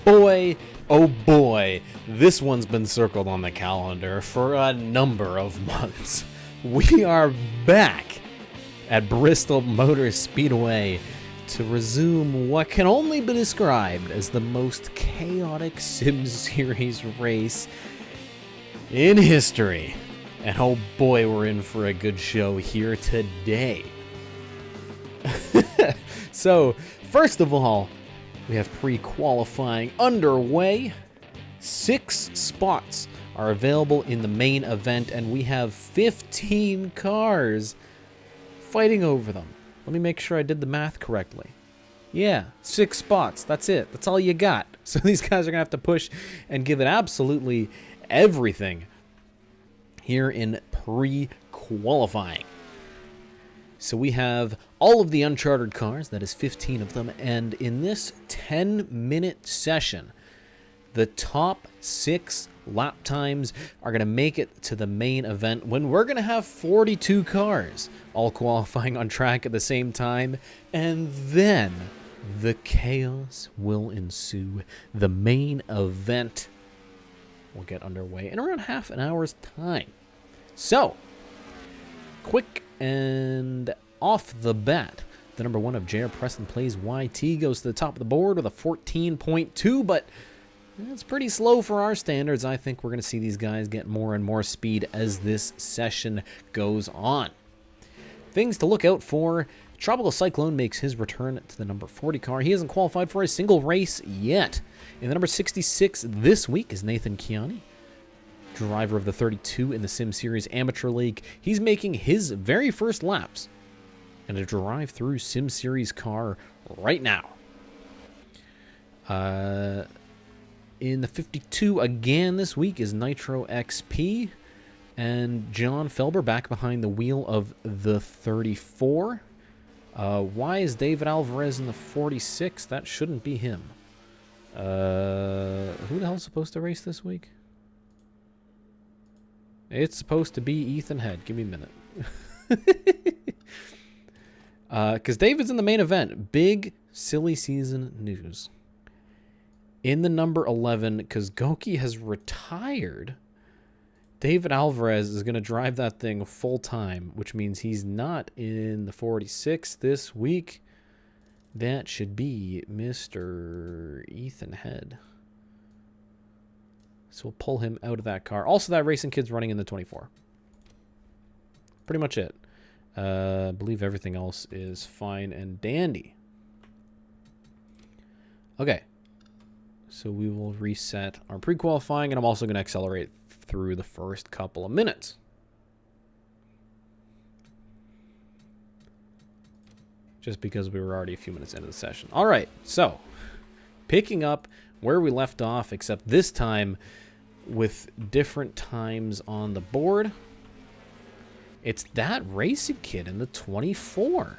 Boy, oh boy, this one's been circled on the calendar for a number of months. We are back at Bristol Motor Speedway to resume what can only be described as the most chaotic Sim Series race in history. And oh boy, we're in for a good show here today. So, first of all, we have pre-qualifying underway. 6 spots are available in the main event, and we have 15 cars fighting over them. Let me make sure I did the math correctly. Yeah, 6 spots. That's it. That's all you got. So these guys are going to have to push and give it absolutely everything here in pre-qualifying. So we have all of the uncharted cars, that is 15 of them, and in this 10-minute session, the top 6 lap times are going to make it to the main event when we're going to have 42 cars all qualifying on track at the same time, and then the chaos will ensue. The main event will get underway in around half an hour's time. So, quick and off the bat, the number 1 of JR Preston Plays YT goes to the top of the board with a 14.2, but it's pretty slow for our standards. I think we're going to see these guys get more and more speed as this session goes on. Things to look out for. Tropical Cyclone makes his return to the number 40 car. He hasn't qualified for a single race yet. In the number 66 this week is Nathan Kiani, driver of the 32 in the Sim Series Amateur League. He's making his very first laps in a drive-through Sim Series car right now. In the 52 again this week is Nitro XP and John Felber back behind the wheel of the 34. Why is David Alvarez in the 46? That shouldn't be him. Who the hell's supposed to race this week? It's supposed to be Ethan Head. Give me a minute. Because David's in the main event. Big silly season news. In the number 11, because Goky has retired, David Alvarez is going to drive that thing full time, which means he's not in the 46 this week. That should be Mr. Ethan Head. So we'll pull him out of that car. Also, that racing kid's running in the 24. Pretty much it. I believe everything else is fine and dandy. Okay. So we will reset our pre-qualifying, and I'm also going to accelerate through the first couple of minutes. Just because we were already a few minutes into the session. All right, so picking up where we left off, except this time with different times on the board. It's that racing kid in the 24.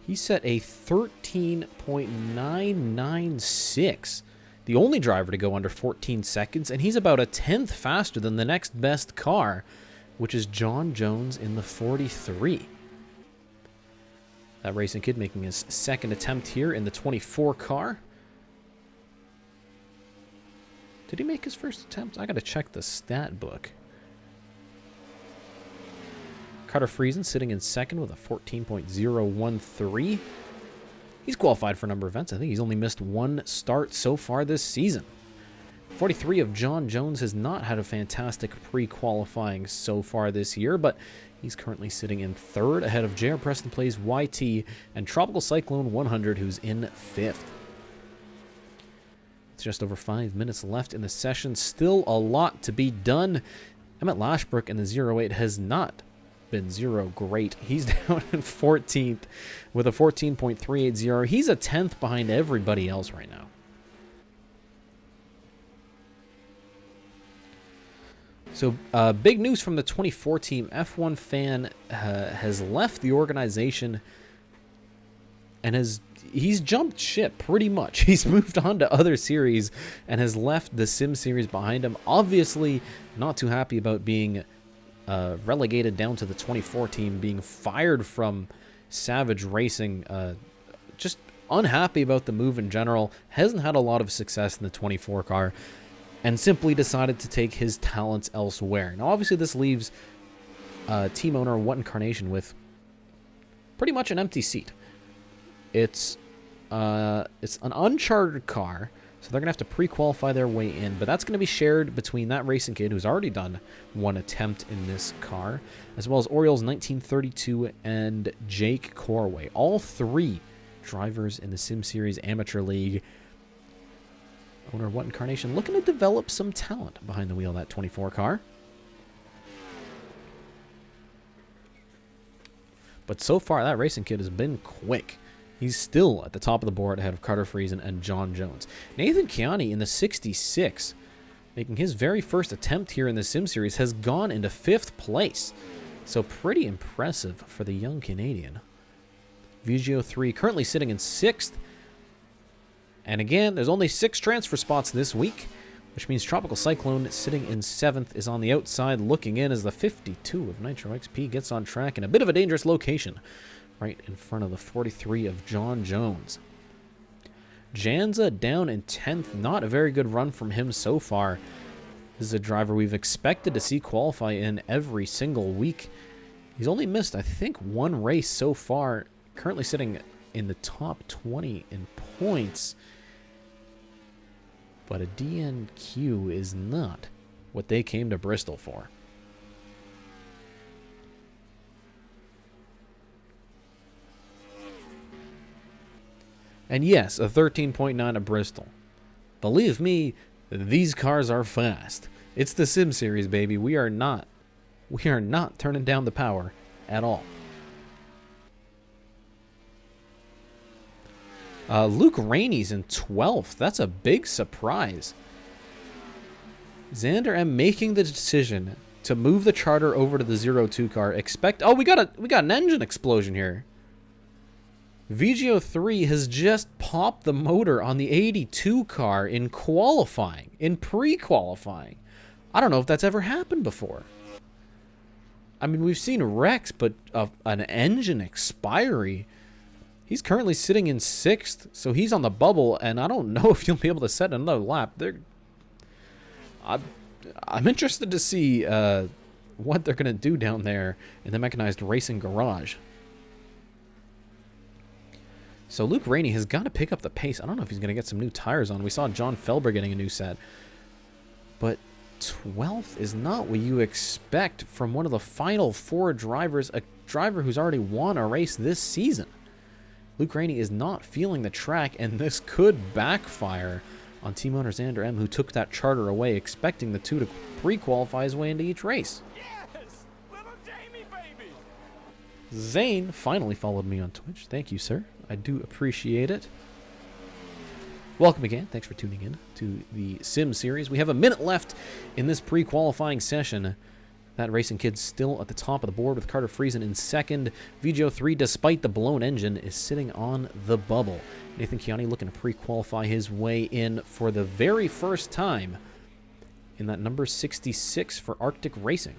He set a 13.996. The only driver to go under 14 seconds, and he's about a 10th faster than the next best car, which is John Jones in the 43. That racing kid making his second attempt here in the 24 car. Did he make his first attempt? I gotta check the stat book. Carter Friesen sitting in second with a 14.013. He's qualified for a number of events. I think he's only missed 1 start so far this season. 43 of John Jones has not had a fantastic pre-qualifying so far this year, but he's currently sitting in 3rd ahead of JR Preston Plays YT and Tropical Cyclone 100, who's in 5th. It's just over 5 minutes left in the session. Still a lot to be done. Emmett Lashbrook in the 08 has not been 0 great. He's down in 14th with a 14.380. He's a 10th behind everybody else right now. So big news from the 24 team. F1 Fan has left the organization and he's jumped ship pretty much. He's moved on to other series and has left the Sim series behind him. Obviously not too happy about being relegated down to the 24 team, being fired from Savage Racing. Just unhappy about the move in general, hasn't had a lot of success in the 24 car, and simply decided to take his talents elsewhere. Now, obviously, this leaves team owner What Incarnation with pretty much an empty seat. It's an uncharted car, so they're going to have to pre-qualify their way in, but that's going to be shared between that racing kid who's already done one attempt in this car, as well as Orioles 1932 and Jake Corway. All three drivers in the Sim Series Amateur League. Owner What Incarnation looking to develop some talent behind the wheel of that 24 car. But so far, that racing kid has been quick. He's still at the top of the board ahead of Carter Friesen and John Jones. Nathan Keani in the 66, making his very first attempt here in the Sim Series, has gone into 5th place. So pretty impressive for the young Canadian. VGO 3 currently sitting in 6th. And again, there's only 6 transfer spots this week, which means Tropical Cyclone sitting in 7th is on the outside looking in as the 52 of Nitro XP gets on track in a bit of a dangerous location, right in front of the 43 of John Jones. Janza down in 10th. Not a very good run from him so far. This is a driver we've expected to see qualify in every single week. He's only missed, I think, 1 race so far. Currently sitting in the top 20 in points. But a DNQ is not what they came to Bristol for. And yes, a 13.9 at Bristol. Believe me, these cars are fast. It's the Sim Series, baby. We are not turning down the power at all. Luke Rainey's in 12th. That's a big surprise. Xander M making the decision to move the charter over to the 02 car. Oh, we got an engine explosion here. VGO 3 has just popped the motor on the 82 car in qualifying, in pre-qualifying. I don't know if that's ever happened before. I mean, we've seen wrecks, but an engine expiry. He's currently sitting in 6th, so he's on the bubble, and I don't know if you'll be able to set another lap. I'm interested to see what they're going to do down there in the mechanized racing garage. So Luke Rainey has got to pick up the pace. I don't know if he's going to get some new tires on. We saw John Felber getting a new set. But 12th is not what you expect from one of the final 4 drivers, a driver who's already won a race this season. Luke Rainey is not feeling the track, and this could backfire on team owner Xander M, who took that charter away, expecting the 2 to pre-qualify his way into each race. Yes! Little Jamie, baby! Zane finally followed me on Twitch. Thank you, sir. I do appreciate it. Welcome again. Thanks for tuning in to the Sim Series. We have a minute left in this pre-qualifying session. That racing kid's still at the top of the board with Carter Friesen in 2nd. VGO 3, despite the blown engine, is sitting on the bubble. Nathan Keani looking to pre-qualify his way in for the very first time in that number 66 for Arctic Racing.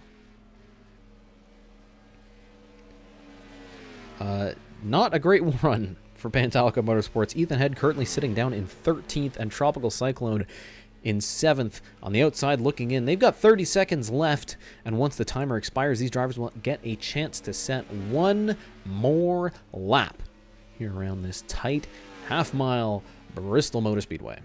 Not a great run for Pantallica Motorsports. Ethan Head currently sitting down in 13th, and Tropical Cyclone in 7th on the outside looking in. They've got 30 seconds left, and once the timer expires, these drivers will get a chance to set one more lap here around this tight half-mile Bristol Motor Speedway.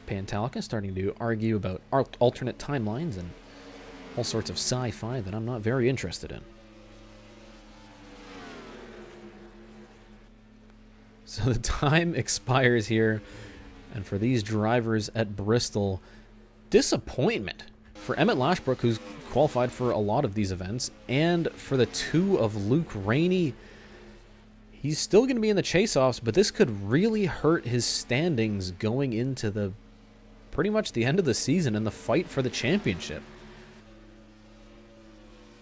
Pantallica starting to argue about alternate timelines and all sorts of sci-fi that I'm not very interested in. So the time expires here, and for these drivers at Bristol, disappointment for Emmett Lashbrook, who's qualified for a lot of these events, and for the 2 of Luke Rainey. He's still going to be in the chase-offs, but this could really hurt his standings going into the pretty much the end of the season and the fight for the championship.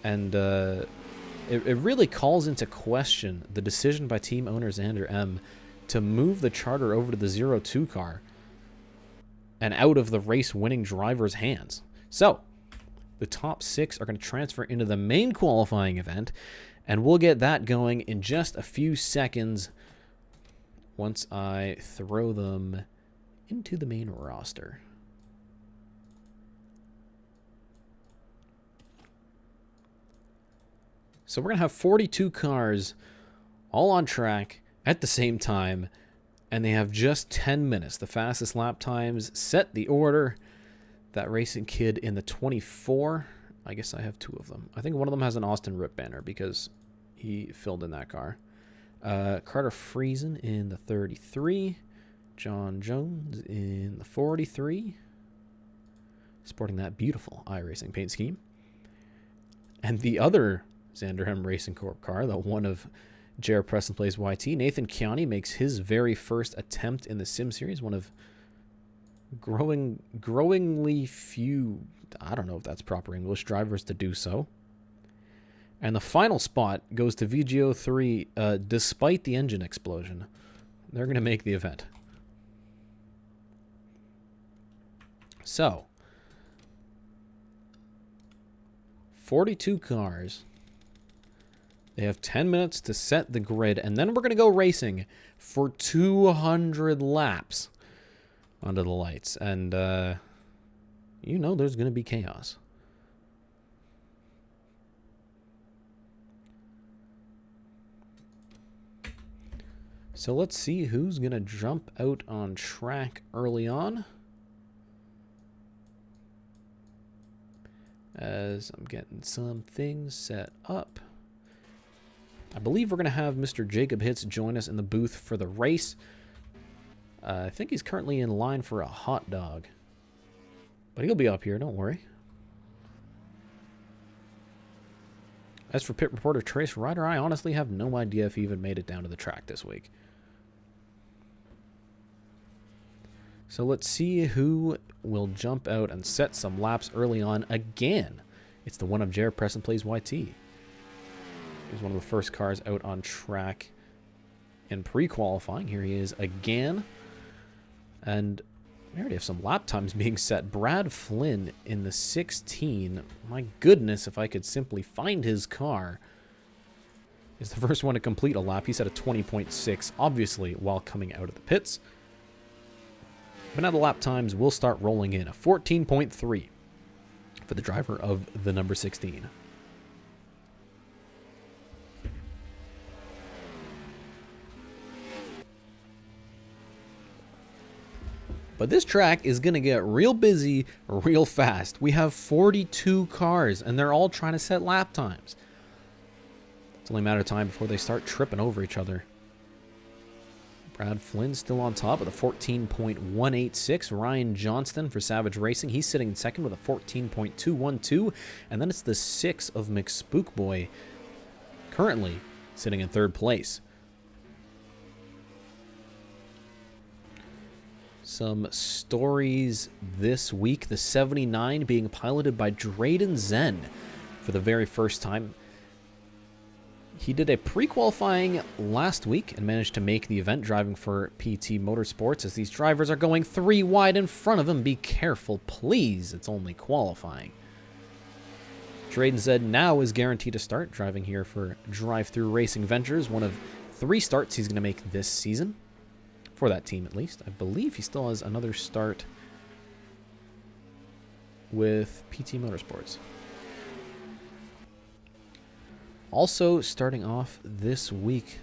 And it really calls into question the decision by team owner Xander M to move the charter over to the 02 car and out of the race-winning driver's hands. So, The top 6 are going to transfer into the main qualifying event, and we'll get that going in just a few seconds once I throw them into the main roster. So we're going to have 42 cars all on track at the same time, and they have just 10 minutes. The fastest lap times set the order. That racing kid in the 24, I guess I have 2 of them. I think one of them has an Austin Ripp banner because he filled in that car. Carter Friesen in the 33. John Jones in the 43. Sporting that beautiful iRacing paint scheme. And the other Xander M Racing Corp car, the one of Jared Preston plays YT. Nathan Chiani makes his very first attempt in the Sim Series, one of growingly few, I don't know if that's proper English, drivers to do so. And the final spot goes to VGO3 despite the engine explosion. They're going to make the event. So, 42 cars. They have 10 minutes to set the grid, and then we're going to go racing for 200 laps under the lights. And, you know there's going to be chaos. So let's see who's going to jump out on track early on. As I'm getting some things set up. I believe we're going to have Mr. Jacob Hitz join us in the booth for the race. I think he's currently in line for a hot dog. But he'll be up here, don't worry. As for pit reporter Trace Ryder, I honestly have no idea if he even made it down to the track this week. So let's see who will jump out and set some laps early on again. It's the one of Jared Preston plays YT. He's one of the first cars out on track in pre-qualifying. Here he is again. And we already have some lap times being set. Brad Flynn in the 16. My goodness, if I could simply find his car. Is the first one to complete a lap. He's at a 20.6, obviously, while coming out of the pits. But now the lap times will start rolling in. A 14.3 for the driver of the number 16. But this track is going to get real busy real fast. We have 42 cars, and they're all trying to set lap times. It's only a matter of time before they start tripping over each other. Brad Flynn still on top with a 14.186. Ryan Johnston for Savage Racing. He's sitting in second with a 14.212. And then it's the 6 of McSpookboy currently sitting in third place. Some stories this week. The 79 being piloted by Drayden Zen for the very first time. He did a pre-qualifying last week and managed to make the event driving for PT Motorsports as these drivers are going 3 wide in front of him. Be careful, please. It's only qualifying. Drayden Zen now is guaranteed to start driving here for Drive-Thru Racing Ventures, one of 3 starts he's going to make this season. For that team, at least. I believe he still has another start with PT Motorsports. Also, starting off this week,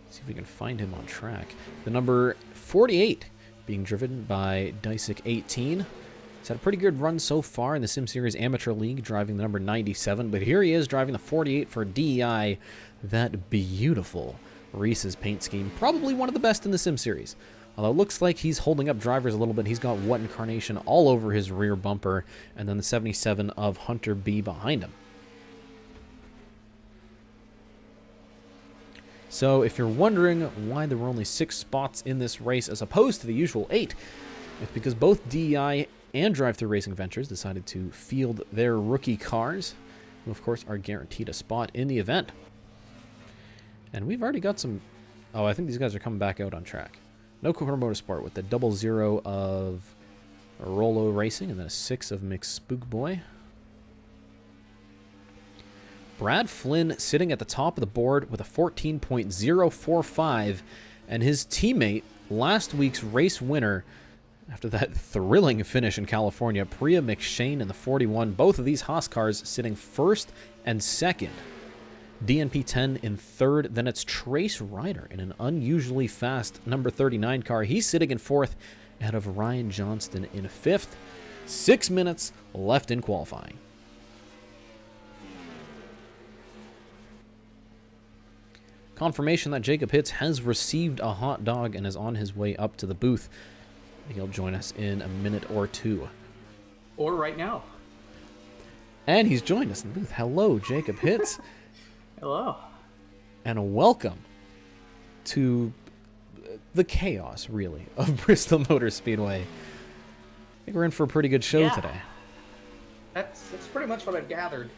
let's see if we can find him on track. The number 48 being driven by Dysic18. He's had a pretty good run so far in the Sim Series Amateur League, driving the number 97. But here he is driving the 48 for DEI. That beautiful Reese's paint scheme, probably one of the best in the Sim Series. Although it looks like he's holding up drivers a little bit. He's got What Incarnation all over his rear bumper, and then the 77 of Hunter B behind him. So if you're wondering why there were only 6 spots in this race as opposed to the usual 8, it's because both DEI and Drive-Thru Racing Ventures decided to field their rookie cars, who of course are guaranteed a spot in the event. And we've already got some... Oh, I think these guys are coming back out on track. No Corner Motorsport with the 00 of Rolo Racing and then a 6 of McSpookboy. Brad Flynn sitting at the top of the board with a 14.045, and his teammate, last week's race winner, after that thrilling finish in California, Priya McShane in the 41. Both of these Haas cars sitting first and second. DNP 10 in third. Then it's Trace Ryder in an unusually fast number 39 car. He's sitting in fourth ahead of Ryan Johnston in fifth. 6 minutes left in qualifying. Confirmation that Jacob Hitz has received a hot dog and is on his way up to the booth. He'll join us in a minute or two. Or right now. And he's joined us in the booth. Hello, Jacob Hitz. Hello. And a welcome to the chaos, really, of Bristol Motor Speedway. I think we're in for a pretty good show today. That's pretty much what I've gathered.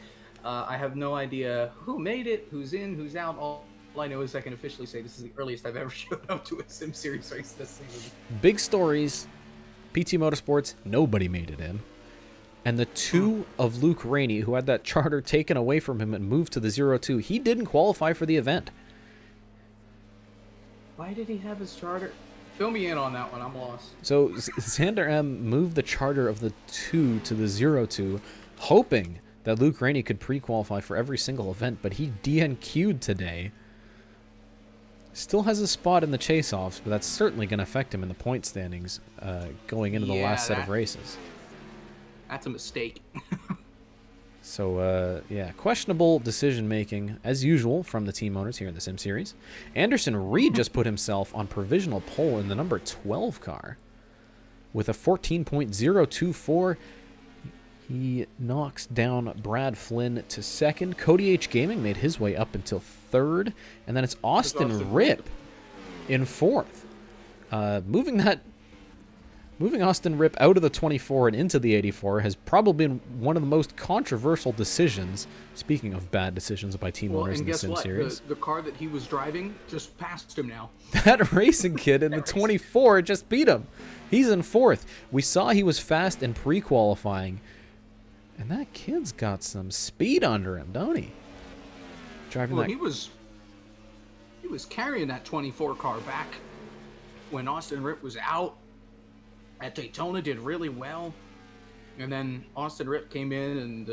I have no idea who made it, who's in, who's out. All I know is I can officially say this is the earliest I've ever showed up to a Sim Series race this season. Big stories. PT Motorsports, nobody made it in. And the two of Luke Rainey, who had that charter taken away from him and moved to the 02, he didn't qualify for the event. Why did he have his charter? Fill me in on that one. I'm lost. So Xander M moved the charter of the 2 to the 02, hoping that Luke Rainey could pre-qualify for every single event, but he DNQ'd today. Still has a spot in the chase-offs, but that's certainly going to affect him in the point standings going into the last set of races. That's a mistake. So, yeah, questionable decision-making, as usual, from the team owners here in the Sim Series. Anderson Reed just put himself on provisional pole in the number 12 car with a 14.024. He knocks down Brad Flynn to second. CodyHGaming made his way up until third. And then it's Austin Ripp in fourth. Moving Austin Ripp out of the 24 and into the 84 has probably been one of the most controversial decisions, speaking of bad decisions by team owners in the Sim Series. The car that he was driving just passed him now. That racing kid in the 24 just beat him. He's in fourth. We saw he was fast in pre-qualifying. And that kid's got some speed under him, don't he? Driving that. He was carrying that 24 car back when Austin Ripp was out. At Daytona, did really well. And then Austin Ripp came in and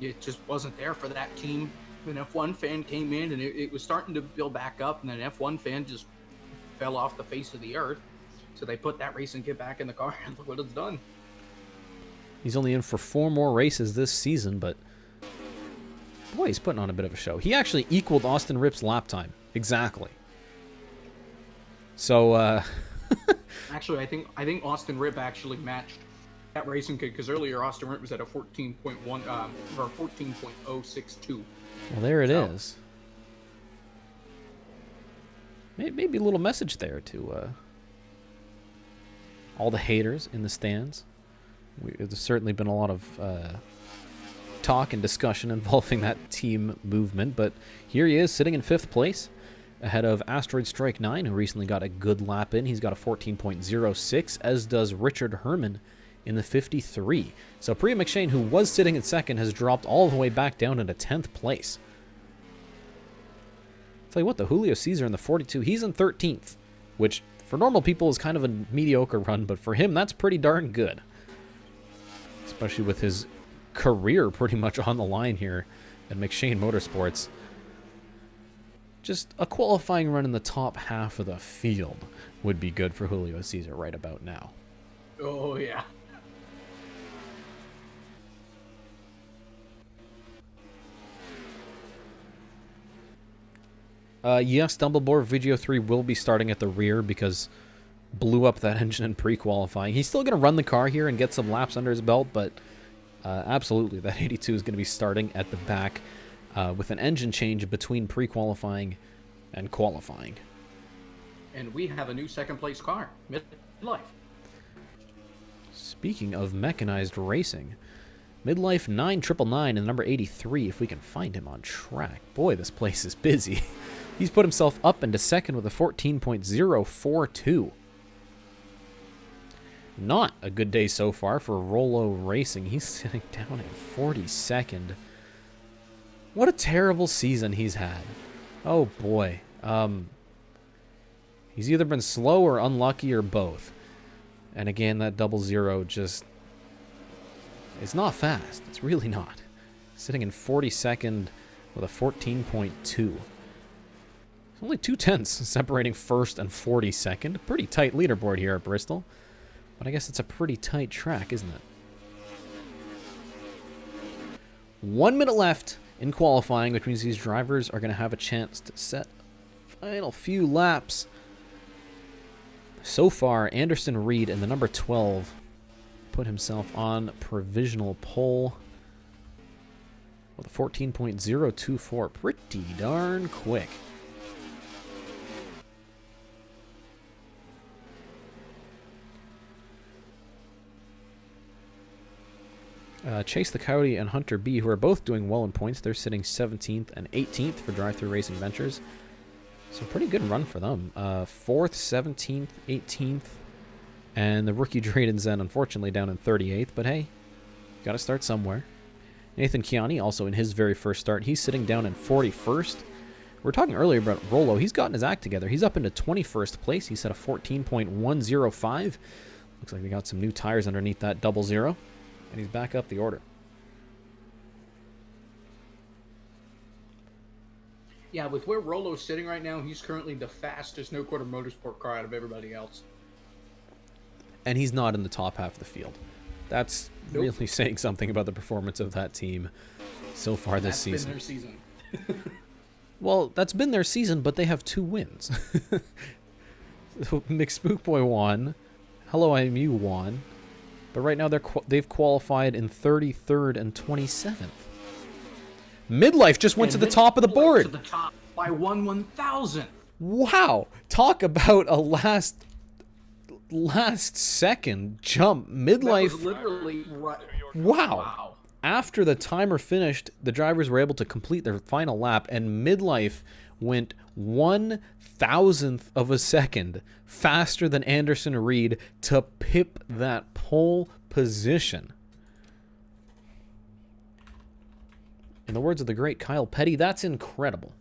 it just wasn't there for that team. An F1 fan came in and it was starting to build back up, and then an F1 fan just fell off the face of the earth. So they put that racing kit back in the car, and look what it's done. He's only in for 4 more races this season, but boy, he's putting on a bit of a show. He actually equaled Austin Ripp's lap time. Exactly. So, Actually, I think Austin Ripp actually matched that racing kit, because earlier Austin Ripp was at a 14.1 or 14.062. Well, there it is. Maybe a little message there to all the haters in the stands. There's certainly been a lot of talk and discussion involving that team movement, but here he is sitting in 5th place ahead of Asteroid Strike 9, who recently got a good lap in. He's got a 14.06, as does Richard Herman in the 53. So Priya McShane, who was sitting in 2nd, has dropped all the way back down into 10th place. Tell you what, the Julio Cesar in the 42, he's in 13th, which for normal people is kind of a mediocre run, but for him, that's pretty darn good. Especially with his career pretty much on the line here at McShane Motorsports. Just a qualifying run in the top half of the field would be good for Julio Cesar right about now. Oh, yeah. Yes, Dumbledore Video 3 will be starting at the rear because blew up that engine in pre-qualifying. He's still going to run the car here and get some laps under his belt, but absolutely, that 82 is going to be starting at the back with an engine change between pre-qualifying and qualifying. And we have a new 2nd place car, Midlife. Speaking of mechanized racing, Midlife 9999 and number 83, if we can find him on track. Boy, this place is busy. He's put himself up into 2nd with a 14.042. Not a good day so far for Rollo Racing. He's sitting down at 42nd. What a terrible season he's had. Oh boy. He's either been slow or unlucky or both. And again, that 00 just... It's not fast. It's really not. Sitting in 42nd with a 14.2. Only 2/10 separating first and 42nd. Pretty tight leaderboard here at Bristol. But I guess it's a pretty tight track, isn't it? 1 minute left in qualifying, which means these drivers are going to have a chance to set final few laps. So far, Anderson Reed in the number 12 put himself on provisional pole with a 14.024. Pretty darn quick. Chase the Cody and Hunter B, who are both doing well in points. They're sitting 17th and 18th for Drive-Thru Racing Ventures. So pretty good run for them. 4th, 17th, 18th. And the rookie Drayden Zen, unfortunately, down in 38th. But hey, got to start somewhere. Nathan Chiani, also in his very first start, he's sitting down in 41st. We were talking earlier about Rollo. He's gotten his act together. He's up into 21st place. He set a 14.105. Looks like we got some new tires underneath that 00. And he's back up the order. Yeah, with where Rollo's sitting right now, he's currently the fastest no-quarter motorsport car out of everybody else. And he's not in the top half of the field. That's really saying something about the performance of that team so far this season. That's been their season. Well, that's been their season, but they have 2 wins. So McSpookboy won. Hello, IMU won. But right now they've qualified in 33rd and 27th. Midlife just went to the top of the board. To the top by 1/1000th. Wow! Talk about a last second jump. Midlife. That was literally right. Wow. After the timer finished, the drivers were able to complete their final lap, and Midlife went 1/1000th of a second faster than Anderson Reed to pip that pole position. In the words of the great Kyle Petty, that's incredible.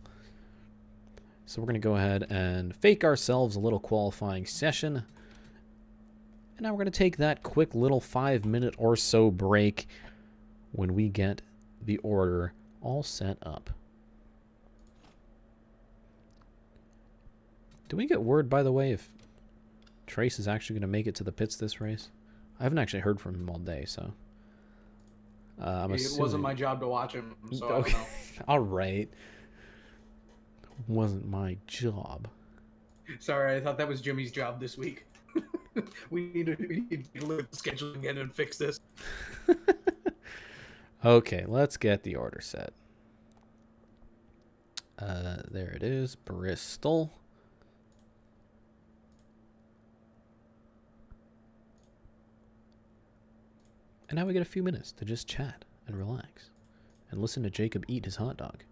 So we're going to go ahead and fake ourselves a little qualifying session. And now we're going to take that quick little 5-minute or so break when we get the order all set up. Do we get word, by the way, if Trace is actually going to make it to the pits this race? I haven't actually heard from him all day, so... It wasn't my job to watch him, so I don't know. All right. Wasn't my job. Sorry, I thought that was Jimmy's job this week. we need to look at the schedule again and fix this. Okay, let's get the order set. There it is, Bristol. And now we get a few minutes to just chat and relax and listen to Jacob eat his hot dog.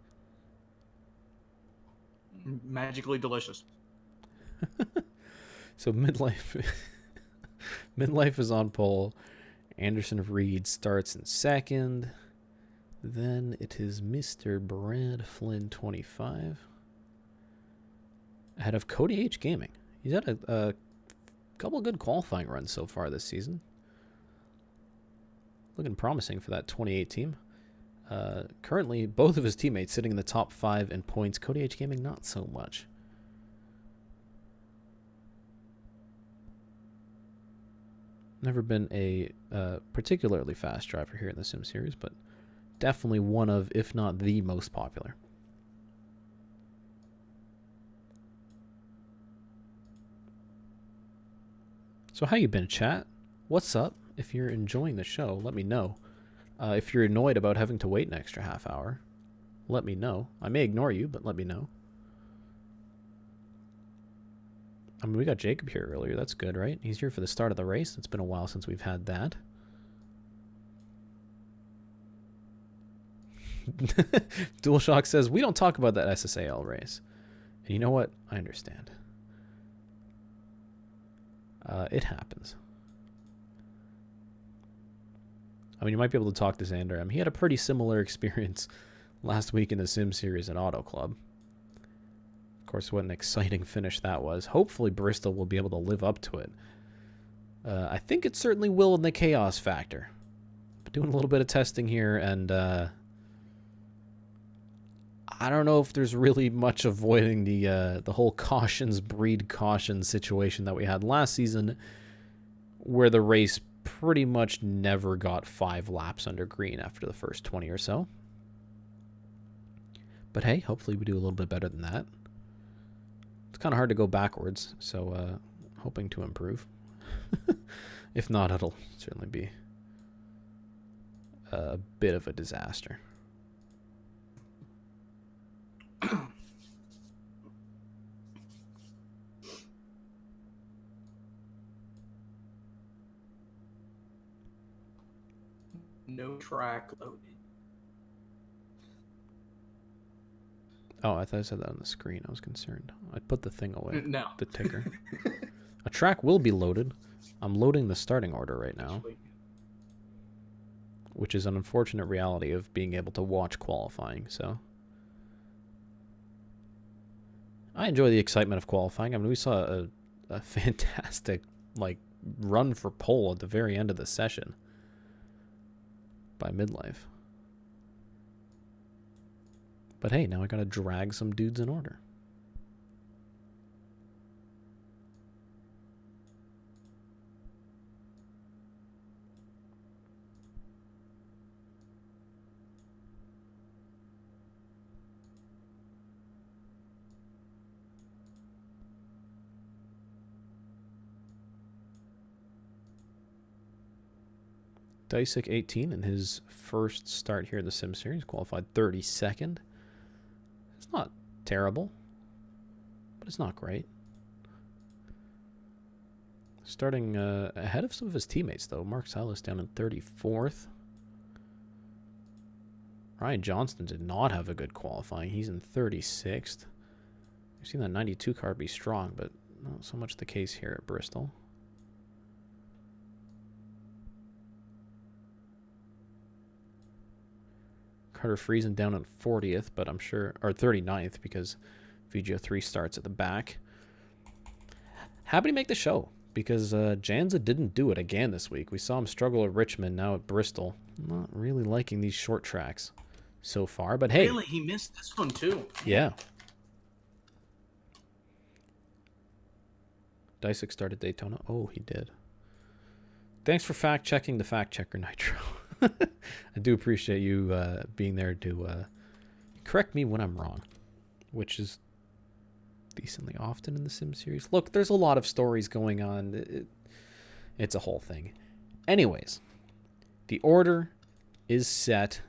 Magically delicious. So Midlife is on pole. Anderson Reed starts in second. Then it is Mr. Brad Flynn 25. Ahead of CodyHGaming. He's had a couple of good qualifying runs so far this season. Looking promising for that 28 team. Currently, both of his teammates sitting in the top 5 in points. CodyHGaming, not so much. Never been a particularly fast driver here in the Sim series, but definitely one of, if not the most popular. So how you been, chat? What's up? If you're enjoying the show, let me know. If you're annoyed about having to wait an extra half hour, let me know. I may ignore you, but let me know. I mean, we got Jacob here earlier. That's good, right? He's here for the start of the race. It's been a while since we've had that. DualShock says, we don't talk about that SSAL race. And you know what? I understand. It happens. I mean, you might be able to talk to Xander. He had a pretty similar experience last week in the Sim Series at Auto Club. Of course, what an exciting finish that was. Hopefully Bristol will be able to live up to it. I think it certainly will in the chaos factor. But doing a little bit of testing here, and I don't know if there's really much avoiding the whole cautions breed caution situation that we had last season, where the race pretty much never got 5 laps under green after the first 20 or so. But hey, hopefully we do a little bit better than that. It's kind of hard to go backwards, so hoping to improve. If not, it'll certainly be a bit of a disaster. No track loaded. Oh, I thought I said that on the screen. I was concerned. I put the thing away. No. The ticker. A track will be loaded. I'm loading the starting order right now, which is an unfortunate reality of being able to watch qualifying, so. I enjoy the excitement of qualifying. I mean, we saw a fantastic, like, run for pole at the very end of the session by Midlife. But hey, now I gotta drag some dudes in order. Disick 18 in his first start here in the Sim Series, qualified 32nd. It's not terrible, but it's not great. Starting ahead of some of his teammates, though. Mark Silas down in 34th. Ryan Johnston did not have a good qualifying. He's in 36th. We've seen that 92 car be strong, but not so much the case here at Bristol. Carter Friesen down in 40th, but I'm sure, or 39th, because VGO3 starts at the back. Happy to make the show, because Janza didn't do it again this week. We saw him struggle at Richmond, now at Bristol. Not really liking these short tracks so far, but hey. Really? He missed this one too. Yeah. Disick started Daytona. Oh, he did. Thanks for fact-checking the fact-checker, Nitro. I do appreciate you being there to correct me when I'm wrong, which is decently often in the Sim series. Look, there's a lot of stories going on. It's a whole thing. Anyways, the order is set.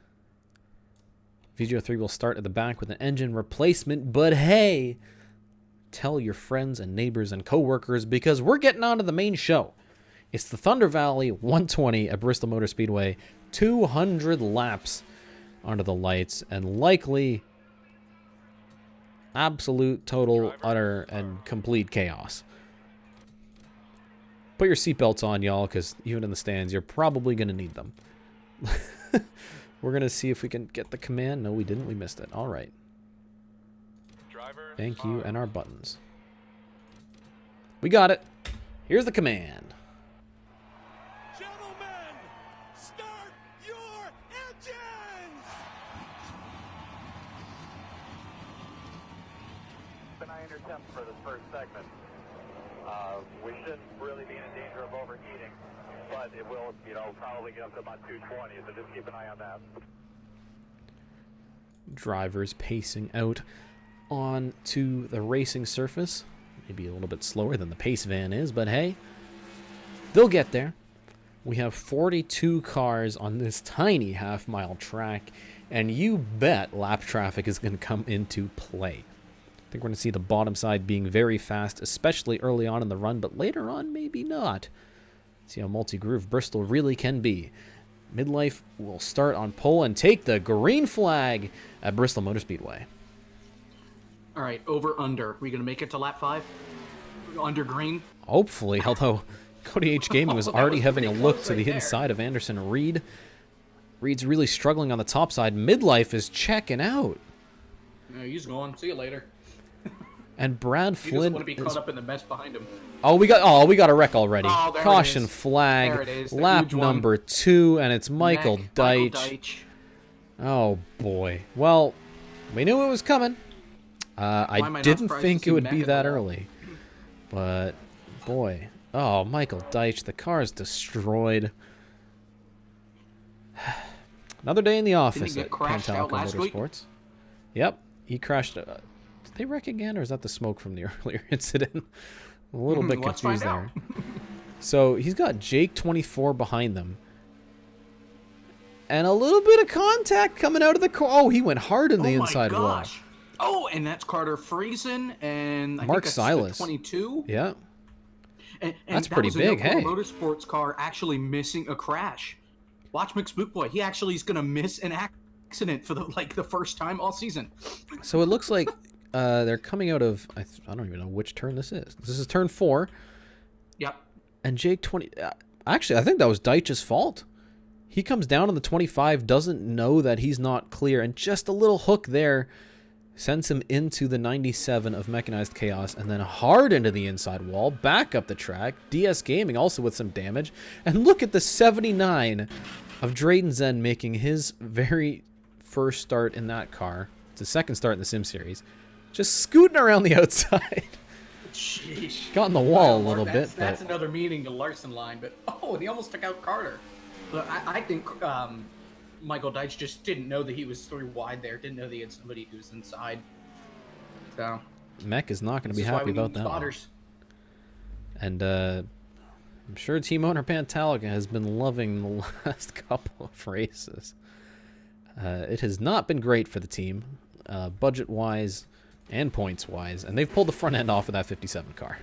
VGO3 will start at the back with an engine replacement, but hey, tell your friends and neighbors and coworkers because we're getting on to the main show. It's the Thunder Valley 120 at Bristol Motor Speedway. 200 laps under the lights and likely absolute, total, utter, and complete chaos. Put your seatbelts on, y'all, because even in the stands, you're probably going to need them. We're going to see if we can get the command. No, we didn't. We missed it. All right. Thank you, and our buttons. We got it. Here's the command. For this first segment. We shouldn't really be in danger of overheating, but it will, probably get up to about 220, so just keep an eye on that. Drivers pacing out onto the racing surface. Maybe a little bit slower than the pace van is, but hey, they'll get there. We have 42 cars on this tiny half-mile track, and you bet lap traffic is going to come into play. I think we're going to see the bottom side being very fast, especially early on in the run, but later on, maybe not. See how multi-groove Bristol really can be. Midlife will start on pole and take the green flag at Bristol Motor Speedway. All right, over, under. We going to make it to lap 5? Under green? Hopefully, although CodyHGaming was already having a look to the inside of Anderson Reed. Reed's really struggling on the top side. Midlife is checking out. No, he's gone. See you later. And Brad He doesn't Flynn want to be caught up in the mess behind him. Oh, we got a wreck already. Oh, there it Caution is. flag. There it is, the Lap huge one. number 2, and it's Michael Deitch. Deitch. Oh boy. Well, we knew it was coming. I am I not didn't surprised think to it see would Mac be at the that wall? early. But boy. Oh, Michael Deitch, the car is destroyed. Another day in the office get at crashed out Pantallica last week? Motorsports. Yep, he crashed. Did they wreck again, or is that the smoke from the earlier incident? A little bit Let's confused find there. So he's got Jake 24 behind them. And a little bit of contact coming out of the car. Oh, he went hard in the inside wall. gosh. Oh, and that's Carter Friesen and I Mark think that's Silas. the 22. Yeah. And That's that pretty was big, another hey. Motorsports car actually missing a crash. Watch McSpookboy. He actually is gonna miss an accident for the first time all season. So it looks like they're coming out of, I don't even know which turn this is. This is turn 4. Yep. And Jake 20, actually, I think that was Deitch's fault. He comes down on the 25, doesn't know that he's not clear, and just a little hook there sends him into the 97 of Mechanized Chaos, and then hard into the inside wall, back up the track. CodyHGaming also with some damage. And look at the 79 of Drayden Zen making his very first start in that car. It's his second start in the Sim Series. Just scooting around the outside. Sheesh. Got in the wall a Wow, little that's, bit, That's but another meaning to Larson line, but and he almost took out Carter. But I think Michael Deitch just didn't know that he was through wide there. Didn't know that he had somebody who was inside. So Mech is not going to be this is why happy we about need that one. spotters. And I'm sure team owner Pantallica has been loving the last couple of races. It has not been great for the team, budget-wise and points-wise, and they've pulled the front end off of that 57 car.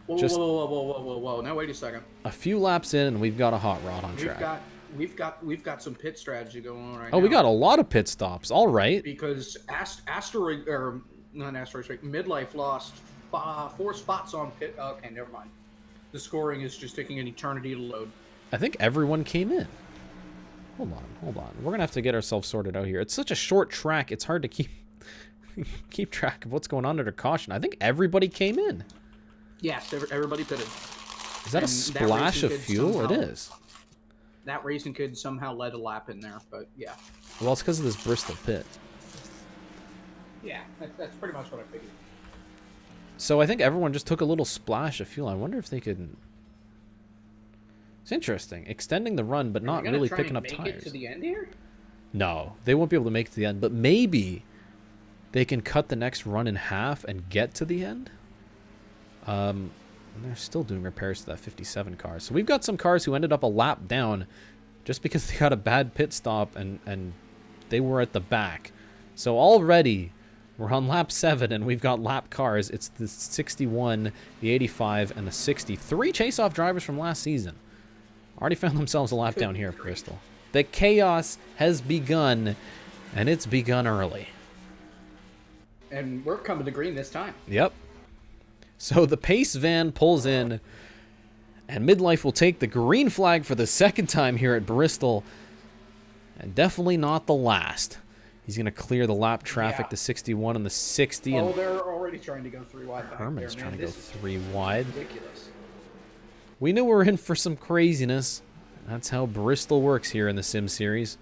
Whoa, Just- whoa! Now wait a second. A few laps in, and we've got a hot rod on track. We've got some pit strategy going on right Oh, now. we got a lot of pit stops. All right. Because Asteroid or not Asteroid, right, Midlife lost 4 spots on pit. Okay, never mind. The scoring is just taking an eternity to load. I think everyone came in. Hold on. We're going to have to get ourselves sorted out here. It's such a short track, it's hard to keep track of what's going on under caution. I think everybody came in. Yes, everybody pitted. Is that a And that splash racing of kid fuel? It somehow- is. That racing kid somehow led a lap in there, but yeah. Well, it's because of this Bristol pit. Yeah, that's pretty much what I figured. So I think everyone just took a little splash of fuel. I wonder if they could... It's interesting. Extending the run, but not really picking up Make tires. it to the end here? No, they won't be able to make it to the end, but maybe they can cut the next run in half and get to the end. And they're still doing repairs to that 57 car. So we've got some cars who ended up a lap down just because they got a bad pit stop and they were at the back. So already we're on lap 7 and we've got lap cars. It's the 61, the 85, and the 60. 3 chase-off drivers from last season already found themselves a lap down here at Bristol. The chaos has begun, and it's begun early. And we're coming to green this time. Yep. So the pace van pulls in, and Midlife will take the green flag for the second time here at Bristol, and definitely not the last. He's going to clear the lap traffic Yeah. to 61 and the 60, Oh, and they're already trying to go 3 wide back Herman's there, trying man. to go This is 3 wide. ridiculous. We knew we were in for some craziness. That's how Bristol works here in the Sim Series.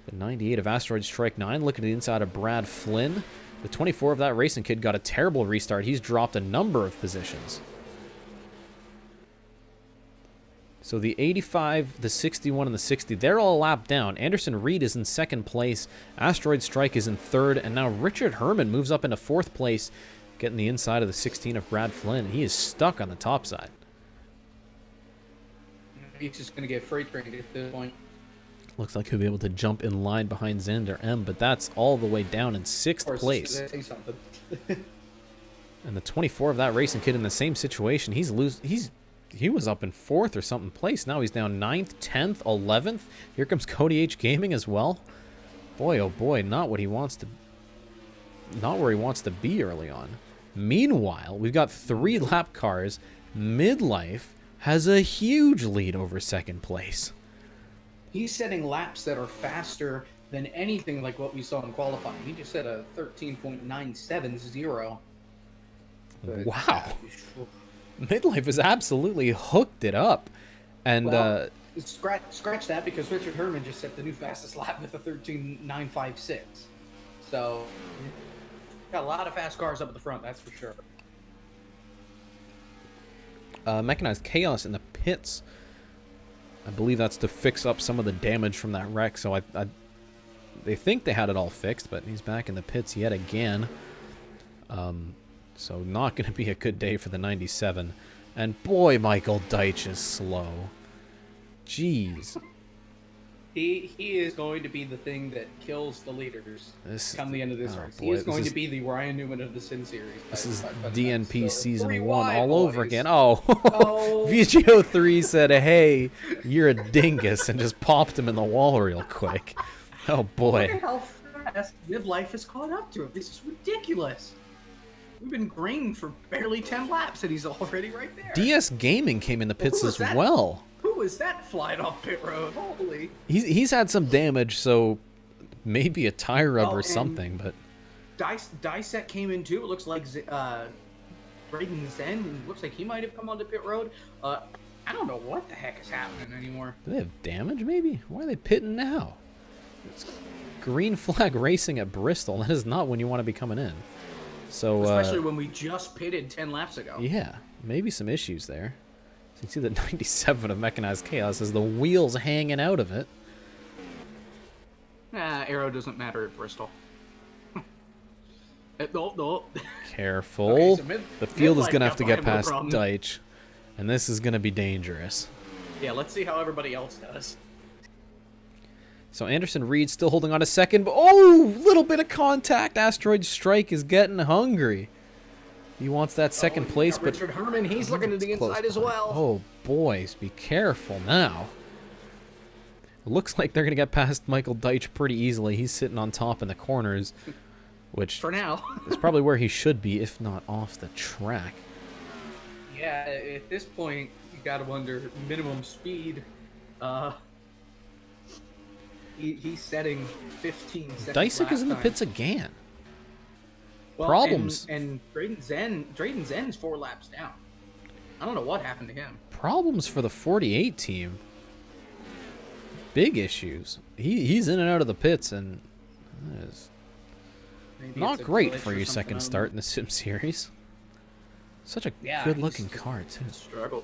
The 98 of Asteroid Strike 9, looking at the inside of Brad Flynn. The 24 of that racing kid got a terrible restart. He's dropped a number of positions. So the 85, the 61, and the 60, they're all a lap down. Anderson Reed is in second place. Asteroid Strike is in third. And now Richard Herman moves up into fourth place, getting the inside of the 16 of Brad Flynn. He is stuck on the top side. He's just going to get freight trained at this point. Looks like he'll be able to jump in line behind Xander M, but that's all the way down in sixth Or place. say something. And the 24 of that racing kid in the same situation. He was up in fourth or something place. Now he's down 9th, 10th, 11th. Here comes CodyHGaming as well. Boy, oh boy, not where he wants to be early on. Meanwhile, we've got 3 lap cars. Midlife has a huge lead over second place. He's setting laps that are faster than anything like what we saw in qualifying. He just set a 13.970. Wow. Midlife has absolutely hooked it up. And Well, scratch that, because Richard Herman just set the new fastest lap with a 13.956. So got a lot of fast cars up at the front, that's for sure. Mechanized Chaos in the pits. I believe that's to fix up some of the damage from that wreck. So they think they had it all fixed, but he's back in the pits yet again. So not going to be a good day for the 97. And boy, Michael Deitch is slow. Jeez. He is going to be the thing that kills the leaders come the end of this race. Boy, he is going to be the Ryan Newman of the Sim Series. This is DNP so Season 1 all over boys. again. Oh, VGO3 said, hey, you're a dingus, and just popped him in the wall real quick. Oh, Look boy. at how fast midlife has caught up to him. This is ridiculous. We've been green for barely 10 laps, and he's already right there. CodyHGaming came in the pits as that? well. Who was that flying off pit road? Holy. He's had some damage, so maybe a tire rub or and something, but... Dissect came in too. It looks like Braden Zen. Looks like he might have come onto pit road. I don't know what the heck is happening anymore. Do they have damage, maybe? Why are they pitting now? It's green flag racing at Bristol. That is not when you want to be coming in. So, especially when we just pitted 10 laps ago. Yeah, maybe some issues there. So you can see the 97 of Mechanized Chaos as the wheels hanging out of it. Aero doesn't matter at Bristol. No. Careful. Okay, so the field is going to have to got get by him, no past problem. Deitch. And this is going to be dangerous. Yeah, let's see how everybody else does. So Anderson Reed still holding on a second. But oh, little bit of contact. Asteroid Strike is getting hungry. He wants that second place, but Richard Herman, he's looking to the close inside as behind. well. Oh, boys, be careful now. It looks like they're going to get past Michael Deitch pretty easily. He's sitting on top in the corners, which For now. is probably where he should be, if not off the track. Yeah, at this point, you gotta wonder, minimum speed. He's setting 15 seconds. Dysick is in the pits again. Problems. And Drayden Zen's 4 laps down. I don't know what happened to him. Problems for the 48 team. Big issues. He's in and out of the pits, and it's Maybe not it's a great glitch for or your something, second I don't start know. in the Sim Series. Such a Yeah, good-looking he's car, too. Struggle.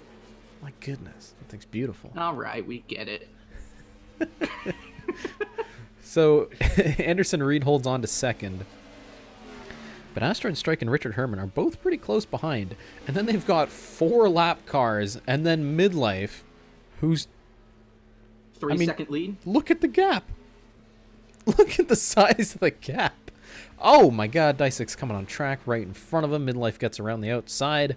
My goodness, that thing's beautiful. All right, we get it. So, Anderson Reed holds on to second. But Asteroid Strike and Richard Herman are both pretty close behind. And then they've got 4 lap cars, and then Midlife, who's... 3-second lead. Look at the gap. Look at the size of the gap. Oh my god, Dysick's coming on track right in front of him. Midlife gets around the outside.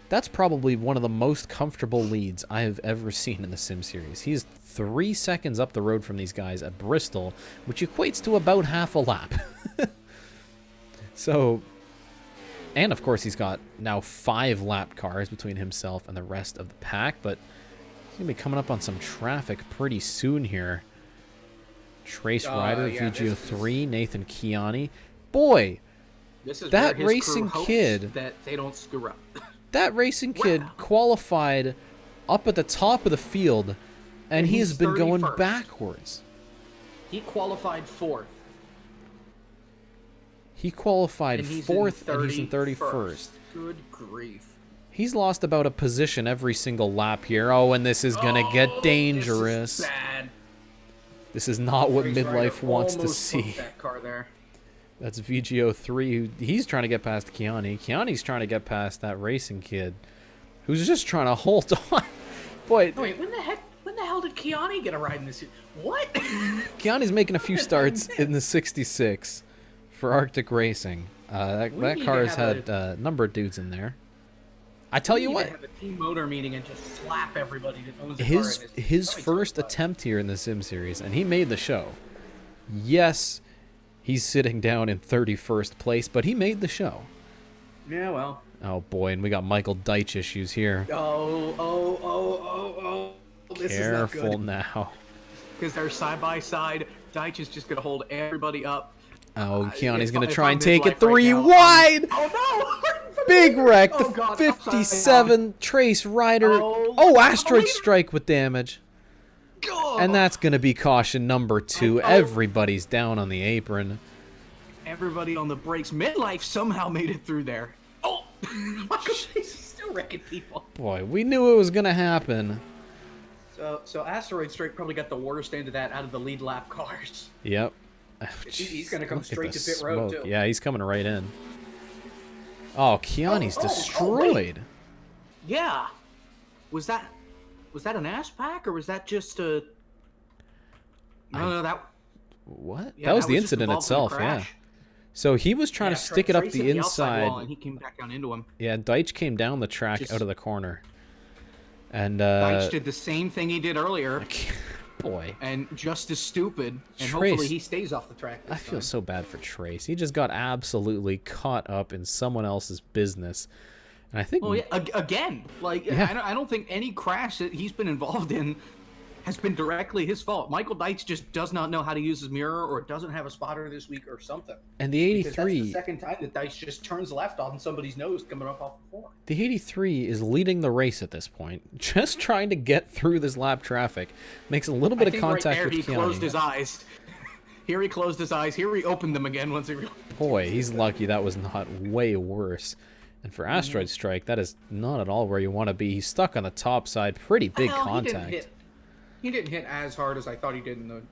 That's probably one of the most comfortable leads I have ever seen in the Sim Series. He's 3 seconds up the road from these guys at Bristol, which equates to about half a lap. So, and of course he's got now 5 lap cars between himself and the rest of the pack, but he's going to be coming up on some traffic pretty soon here. Trace Ryder, yeah, VGO3, Nathan Kiani. Boy, This is that where his crew racing hopes kid- that they don't screw up. that racing kid qualified up at the top of the field, and he he's has been going 31st. backwards. He qualified 4th. He qualified And he's 4th, in and he's in 31st. Good grief. He's lost about a position every single lap here. Oh, and this is going to get dangerous. This is bad. This is not what Trace Midlife Ryder wants to almost see. hooked that car there. That's VGO3. He's trying to get past Kiani. Kiani's trying to get past that racing kid, who's just trying to hold on. Boy, Oh, wait, when the hell did Kiani get a ride in this? What? Kiani's making a few starts in the 66 for Arctic Racing. That We need car to has have had a number of dudes in there. I tell you We need what, to have a team motor meeting and just slap everybody that owns the his car. first attempt here in the Sim Series, and he made the show. Yes, he's sitting down in 31st place, but he made the show. Yeah, well. Oh boy, and we got Michael Deitch issues here. Oh. This is not Careful good. now. Because they're side by side. Deitch is just gonna hold everybody up. Oh, Keanu's going to if try I'm and take it midlife right 3 now, wide. Oh no! Big wreck. Oh, The God, upside down. 57 Trace Rider. Oh, Oh, Asteroid leader. Strike with damage. God. And that's going to be caution number 2. Oh. Everybody's down on the apron. Everybody on the brakes. Midlife somehow made it through there. Oh! Michael Chase is still wrecking people. Boy, we knew it was going to happen. So Asteroid Strike probably got the worst end of that out of the lead lap cars. Yep. He's gonna come Look at straight the to pit road, smoke. too. Yeah, he's coming right in. Oh, Keanu's Oh, destroyed. Yeah. Was that an ass pack or was that just a? No, that. What? Yeah, that was the just incident involved in a itself, yeah. crash. So he was trying to stick it up Trace the hit outside wall inside. and he came back down into him. Yeah, Deitch came down the track Just- out of the corner. And Deitch did the same thing he did earlier, boy, and just as stupid. And Trace- hopefully he stays off the track. I This feel time. so bad for Trace. He just got absolutely caught up in someone else's business. And I think Well, yeah, again, like Yeah. I don't think any crash that he's been involved in has been directly his fault. Michael Deitch just does not know how to use his mirror, or doesn't have a spotter this week, or something. and the Because that's the 83 second time that Deitch just turns left on somebody's nose coming up off the floor. the 83 is leading the race at this point, just trying to get through this lap traffic. Makes a little bit I of think contact right there with he closed Keanu. his eyes. Here he closed his eyes. Here he opened them again once he realized. Boy, he's lucky that was not way worse. And for Asteroid Strike, that is not at all where you want to be. He's stuck on the top side. Pretty big Well, contact. He didn't hit as hard as I thought he did in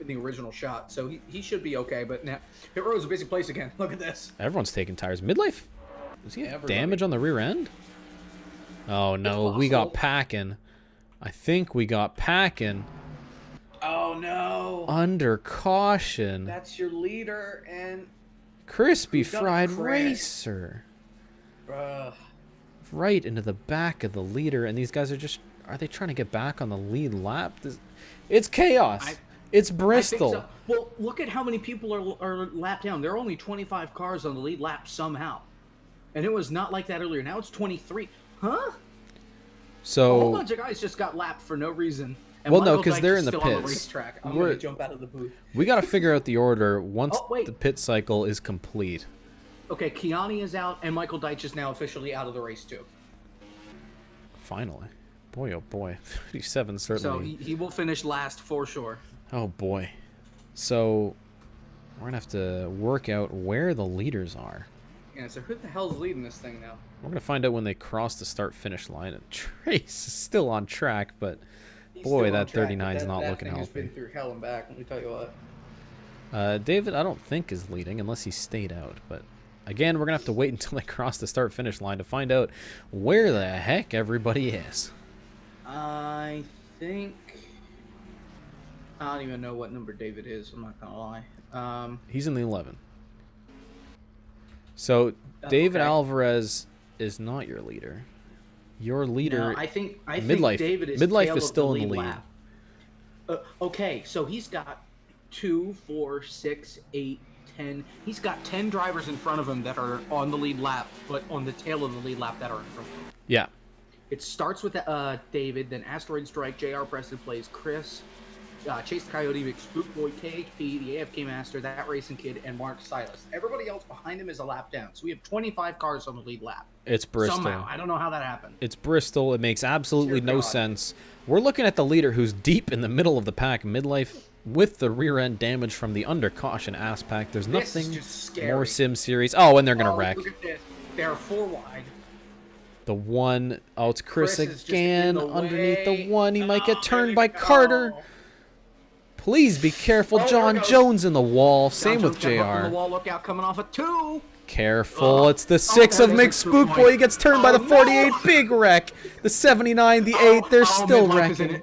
the original shot, so he should be okay. But now pit road's a busy place again. Look at this. Everyone's taking tires. Midlife, does he have Everybody. damage on the rear end? Oh no, we got possible. packing. I think we got packing. Oh no! Under caution. That's your leader, and Crispy done Fried crash. Racer. Right into the back of the leader, and these guys are they trying to get back on the lead lap? It's chaos. It's Bristol. I think so. Well, look at how many people are lapped down. There are only 25 cars on the lead lap somehow, and it was not like that earlier. Now it's 23. Huh? A whole So bunch of guys just got lapped for no reason. And Well, no, Michael 'cause Deitch they're is in the still on the pits. racetrack. I'm We're- gonna jump out of the booth. we got to figure out the order once Oh, wait. the pit cycle is complete. Okay, Keanu is out, and Michael Deitch is now officially out of the race too. Finally. Boy, oh boy. 57 So certainly. he will finish last for sure. Oh boy. So we're going to have to work out where the leaders are. Yeah. So who the hell's leading this thing now? We're going to find out when they cross the start-finish line. And Trace is still on track, but He's boy, still on that track, 39 is but not that looking thing has healthy. been through hell and back. Let me tell you what. David, I don't think is leading unless he stayed out. But again, we're going to have to wait until they cross the start-finish line to find out where the heck everybody is. I think I don't even know what number David is. I'm not gonna lie. He's in the 11. So David okay. Alvarez is not your leader. Your leader, No, I think Midlife. David is Midlife tail is of still in the lead lead. lap. Okay, so he's got 2, 4, 6, 8, 10. He's got 10 drivers in front of him that are on the lead lap, but on the tail of the lead lap that are in front of him. Yeah. It starts with David, then Asteroid Strike, JR Preston plays Chris, Chase the Coyote, Vic Spook Boy, KHP, the AFK Master, That Racing Kid, and Mark Silas. Everybody else behind him is a lap down. So we have 25 cars on the lead lap. It's Bristol. Somehow. I don't know how that happened. It's Bristol. It makes absolutely Dear no God. sense. We're looking at the leader who's deep in the middle of the pack, Midlife, with the rear end damage from the under caution ass pack. There's This is nothing just scary. more sim series. Oh, and they're gonna Oh, wreck. Look at this. They're 4 wide. The one, oh, it's Chris Chris is just again in the underneath the way. one. He might Oh, get turned there by you go. Carter. Please be careful. Oh, there John it goes. Jones in the wall. Same John with Jones got hooked on JR. the wall. Look out, coming off a 2. Careful. It's the 6 there of it Mick is, Spook Spook Boy. Boy. He gets turned by the Oh, 48. no. Big wreck. The 79, the 8. They're still Midlife is in wrecking.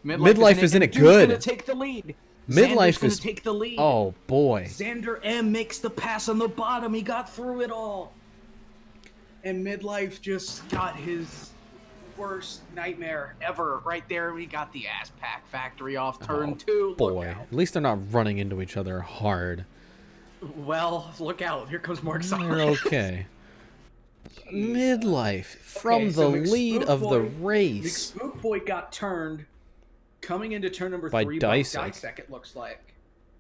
it. Midlife is in and it Dude's good. gonna take the lead. Midlife Xander's is. gonna take the lead. Oh, boy. Xander M makes the pass on the bottom. He got through it all. And Midlife just got his worst nightmare ever right there. We got the ass pack factory off turn 2. Look Boy. out. At least they're not running into each other hard. Well, look out. Here comes Mark They're Silas. okay. Midlife from Okay, so the lead McSpook of the Boy- race. McSpook Boy got turned coming into turn number By 3 Dysek. by Dysek, it looks like.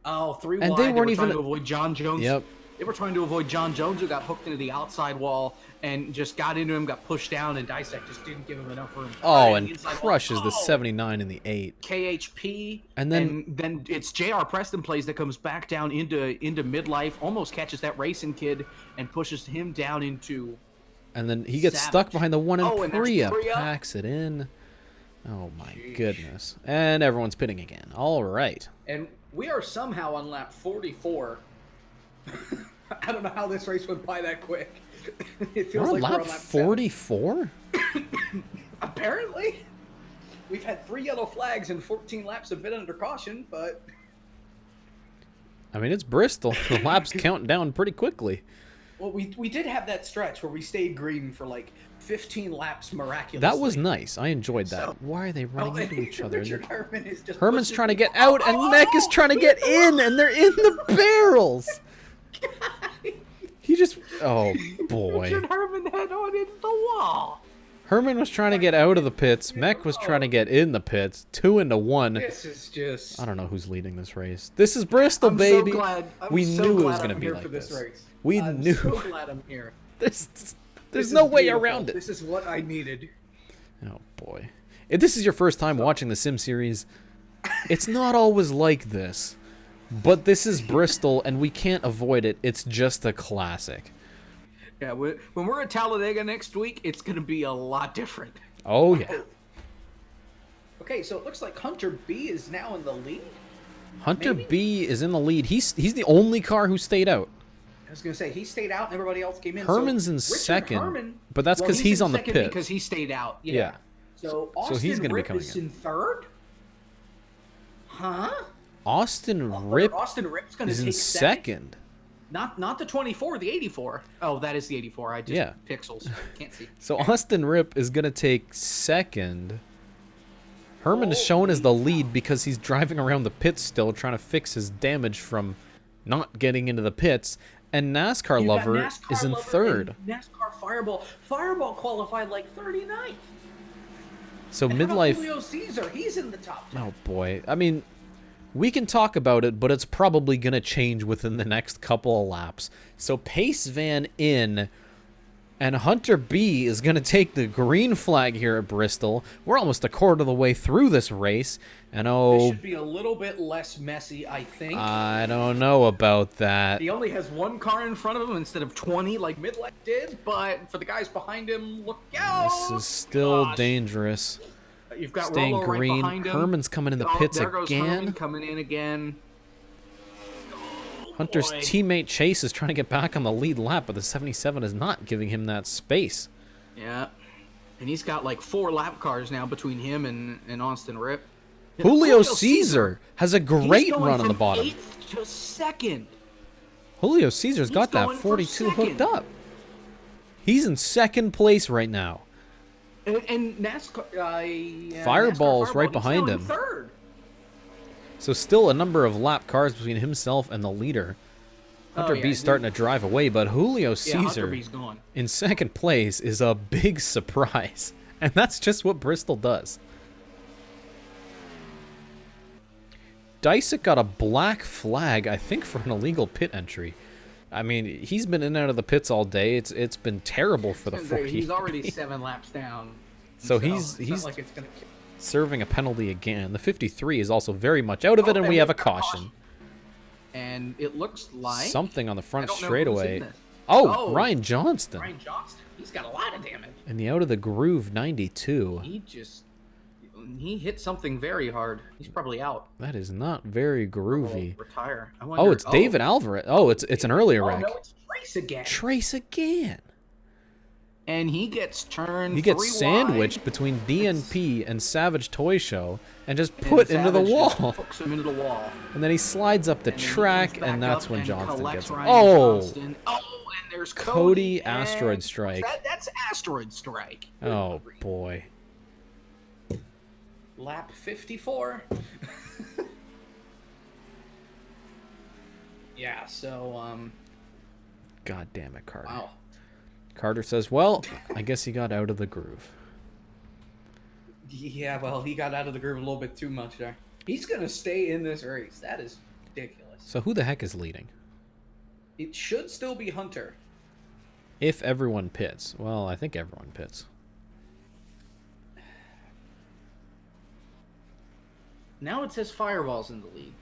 Oh, 3 And wide. they weren't were even- trying to avoid John Jones. Yep. They were trying to avoid John Jones, who got hooked into the outside wall and just got into him, got pushed down, and Dysek just didn't give him enough room. Oh, The and inside wall. crushes the Oh! 79 in the 8. KHP, And then- it's J.R. Preston plays that comes back down into midlife, almost catches that racing kid and pushes him down into. And then he gets Savage. stuck behind the one in Oh, and there's Priya. Priya. Packs it in. Oh, my Sheesh. goodness. And everyone's pitting again. All right. And we are somehow on lap 44. I don't know how this race went by that quick. It feels We're on like lap we're on lap 7. 44? Apparently. We've had 3 yellow flags and 14 laps have been under caution, but I mean, it's Bristol. The laps count down pretty quickly. well, we did have that stretch where we stayed green for like 15 laps miraculously. That was nice. I enjoyed that. So- Why are they running into each other? Richard Herman is just Herman's pushing trying to people. get out, and Mech is trying to get in, and they're in the barrels. He just... Oh, boy. Richard Herman head on into the wall. Herman was trying to get out of the pits. Mech was trying to get in the pits. 2 into 1. This is just. I don't know who's leading this race. This is Bristol, I'm baby. so glad. We knew it was going to be here like for this. race. We I'm knew. so glad I'm here. There's This no is way beautiful. around it. This is what I needed. Oh, boy. If this is your first time watching the Sim series, it's not always like this. But this is Bristol, and we can't avoid it. It's just a classic. Yeah, when we're at Talladega next week, it's going to be a lot different. Oh, yeah. Okay, so it looks like Hunter B is now in the lead. Hunter Maybe? B is in the lead. He's the only car who stayed out. I was going to say, he stayed out and everybody else came in. Herman's so in Richard second, Herman, but that's 'cause he's in on the second pits. because he stayed out. Yeah. Yeah. So Austin he's gonna be Ripp coming is in. in third? Huh? Austin Ripp Austin Ripp's going to is take in second. Not the 24, the 84. Oh, that is the 84. I just Yeah. pixels. Can't see. So Austin Ripp is going to take second. Herman is shown as the lead because he's driving around the pits still, trying to fix his damage from not getting into the pits. And NASCAR You got Lover NASCAR is in Lover third. and NASCAR Fireball. Fireball qualified like 39th. So And how about midlife. Julio Caesar, he's in the top 10. Oh boy. I mean, we can talk about it, but it's probably going to change within the next couple of laps. So Pace Van in, and Hunter B is going to take the green flag here at Bristol. We're almost a quarter of the way through this race. And It oh, should be a little bit less messy, I think. I don't know about that. He only has one car in front of him instead of 20 like Midlife did, but for the guys behind him, look out! This is still Gosh. dangerous. You've got Staying Rolo green. right behind him. Herman's coming in the Oh, pits there goes again. Herman coming in again. Hunter's boy. teammate Chase is trying to get back on the lead lap, but the 77 is not giving him that space. Yeah. And he's got like 4 lap cars now between him and Austin Ripp. And Julio Caesar has a he's great going run on the from bottom. 8th to 2nd. Julio Caesar's He's got that going for 42 hooked second. up. He's in second place right now. And NASCAR, Fireball's NASCAR right he's behind now in him. third. So still a number of lap cars between himself and the leader. Hunter yeah, B's starting to drive away, but Julio Yeah, Hunter Caesar B's gone. in second place is a big surprise. And that's just what Bristol does. Dysek got a black flag, I think, for an illegal pit entry. I mean, he's been in and out of the pits all day. It's been terrible for the 40. He's already 7 laps down. So it's he's not like it's gonna kill. serving a penalty again. The 53 is also very much out of it, and we have a caution. And it looks like Something on the I front don't know who's straightaway. in this. Oh, Ryan Johnston. Ryan Johnston. He's got a lot of damage. In the out of the groove 92. He hit something very hard. He's probably out. That is not very groovy. Retire. I Oh, wonder, it's David Alvarez. Oh, it's an earlier Oh wreck. no, it's Trace again. Trace again. And he gets turned. He gets 3 sandwiched wide. between DNP and Savage Toy Show and just And put into the Savage just wall. hooks him into the wall. And then he slides up the And then he track, comes back and that's up when and Johnston collects gets it. Ryan Oh, Johnston. Oh, and there's Cody and Asteroid Strike. That's Asteroid Strike. Oh boy. Lap 54. Yeah, so God damn it, Carter. wow. Carter says, well, I guess he got out of the groove. Yeah, well, he got out of the groove a little bit too much there. He's going to stay in this race. That is ridiculous. So who the heck is leading? It should still be Hunter. If everyone pits. Well, I think everyone pits. Now it says Fireball's in the lead.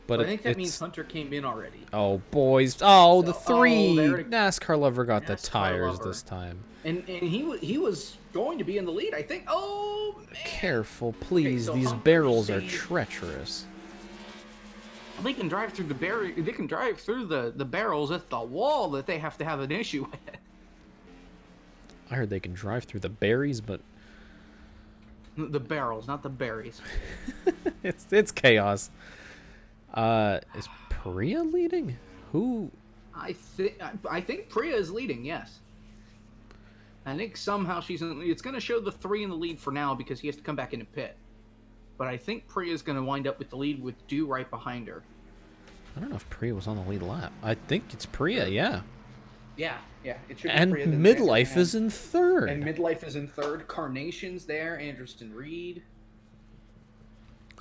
But I think that means Hunter came in already. Oh, boys. Oh, the So- three. there NASCAR lover got the NASCAR tires lover. this time. And he was going to be in the lead, I think. Oh, man. Careful, please. so These Hunter barrels are stayed- treacherous. They can drive through They can drive through the barrels at the wall that they have to have an issue with. I heard they can drive through the berries, but The barrels, not the berries. it's chaos. Is Priya leading? Who? I think Priya is leading. Yes. I think somehow she's in. It's going to show the 3 in the lead for now because he has to come back in and pit. But I think Priya is going to wind up with the lead with Dew right behind her. I don't know if Priya was on the lead lap. I think it's Priya, yeah. Yeah. It should be And Priya, then Midlife Sandra, is in third. And Midlife is in third. Carnation's there. Anderson Reed.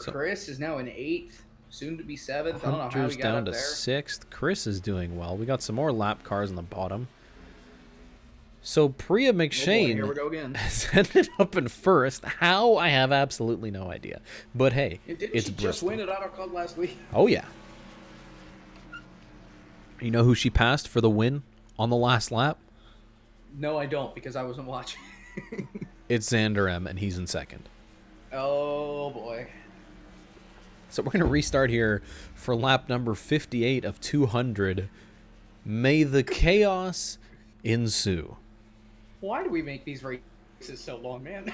So- Chris is now in 8th. Soon to be 7th. I don't know how Hunter's he got down up to there. 6th. Chris is doing well. We got some more lap cars on the bottom. So Priya Oh boy, McShane here we go again. has ended up in first. How? I have absolutely no idea. But hey, Didn't it's she just Bristol. win at Auto Club last week? Oh, yeah. You know who she passed for the win on the last lap? No, I don't because I wasn't watching. It's Xander M, and he's in second. Oh boy. So we're going to restart here for lap number 58 of 200. May the chaos ensue. Why do we make these races so long, man?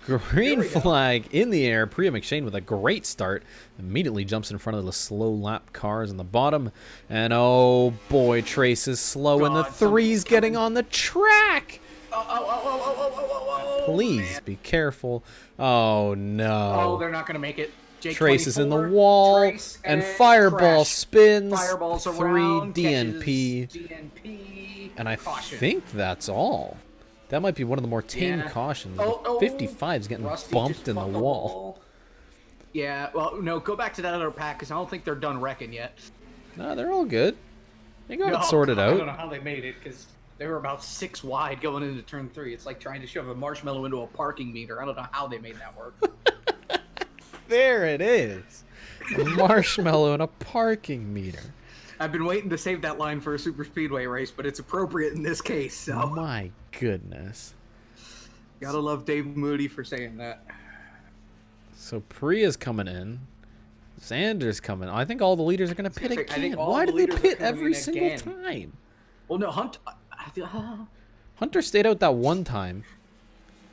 Green we go. flag in the air. Priya McShane with a great start. Immediately jumps in front of the slow lap cars on the bottom. And oh boy, Trace is slow and the God, 3's somebody's getting coming. on the track. Oh, Please man. be careful. Oh Oh, no. they're not going to make it. Trace is in the 24, wall. Trace And Fireball crash. spins. Fireballs 3 around, DNP. catches DNP. And I Caution. think that's all. That might be one of the more tame Yeah. cautions. Oh, 55 is getting Rusty bumped just in the bumped wall. Yeah, well, no, go back to that other pack because I don't think they're done wrecking yet. No, they're all good. They got No, it sorted I don't out. know how they made it because they were about 6 wide going into turn 3. It's like trying to shove a marshmallow into a parking meter. I don't know how they made that work. There it is. A marshmallow and a parking meter. I've been waiting to save that line for a super speedway race, but it's appropriate in this case. So My goodness. gotta love Dave Moody for saying that. So Priya's coming in. Xander's coming. I think all the leaders are going to pit I think again. all Why the did they leaders are pit coming every in single again. time? Well, no, Hunter stayed out that one time.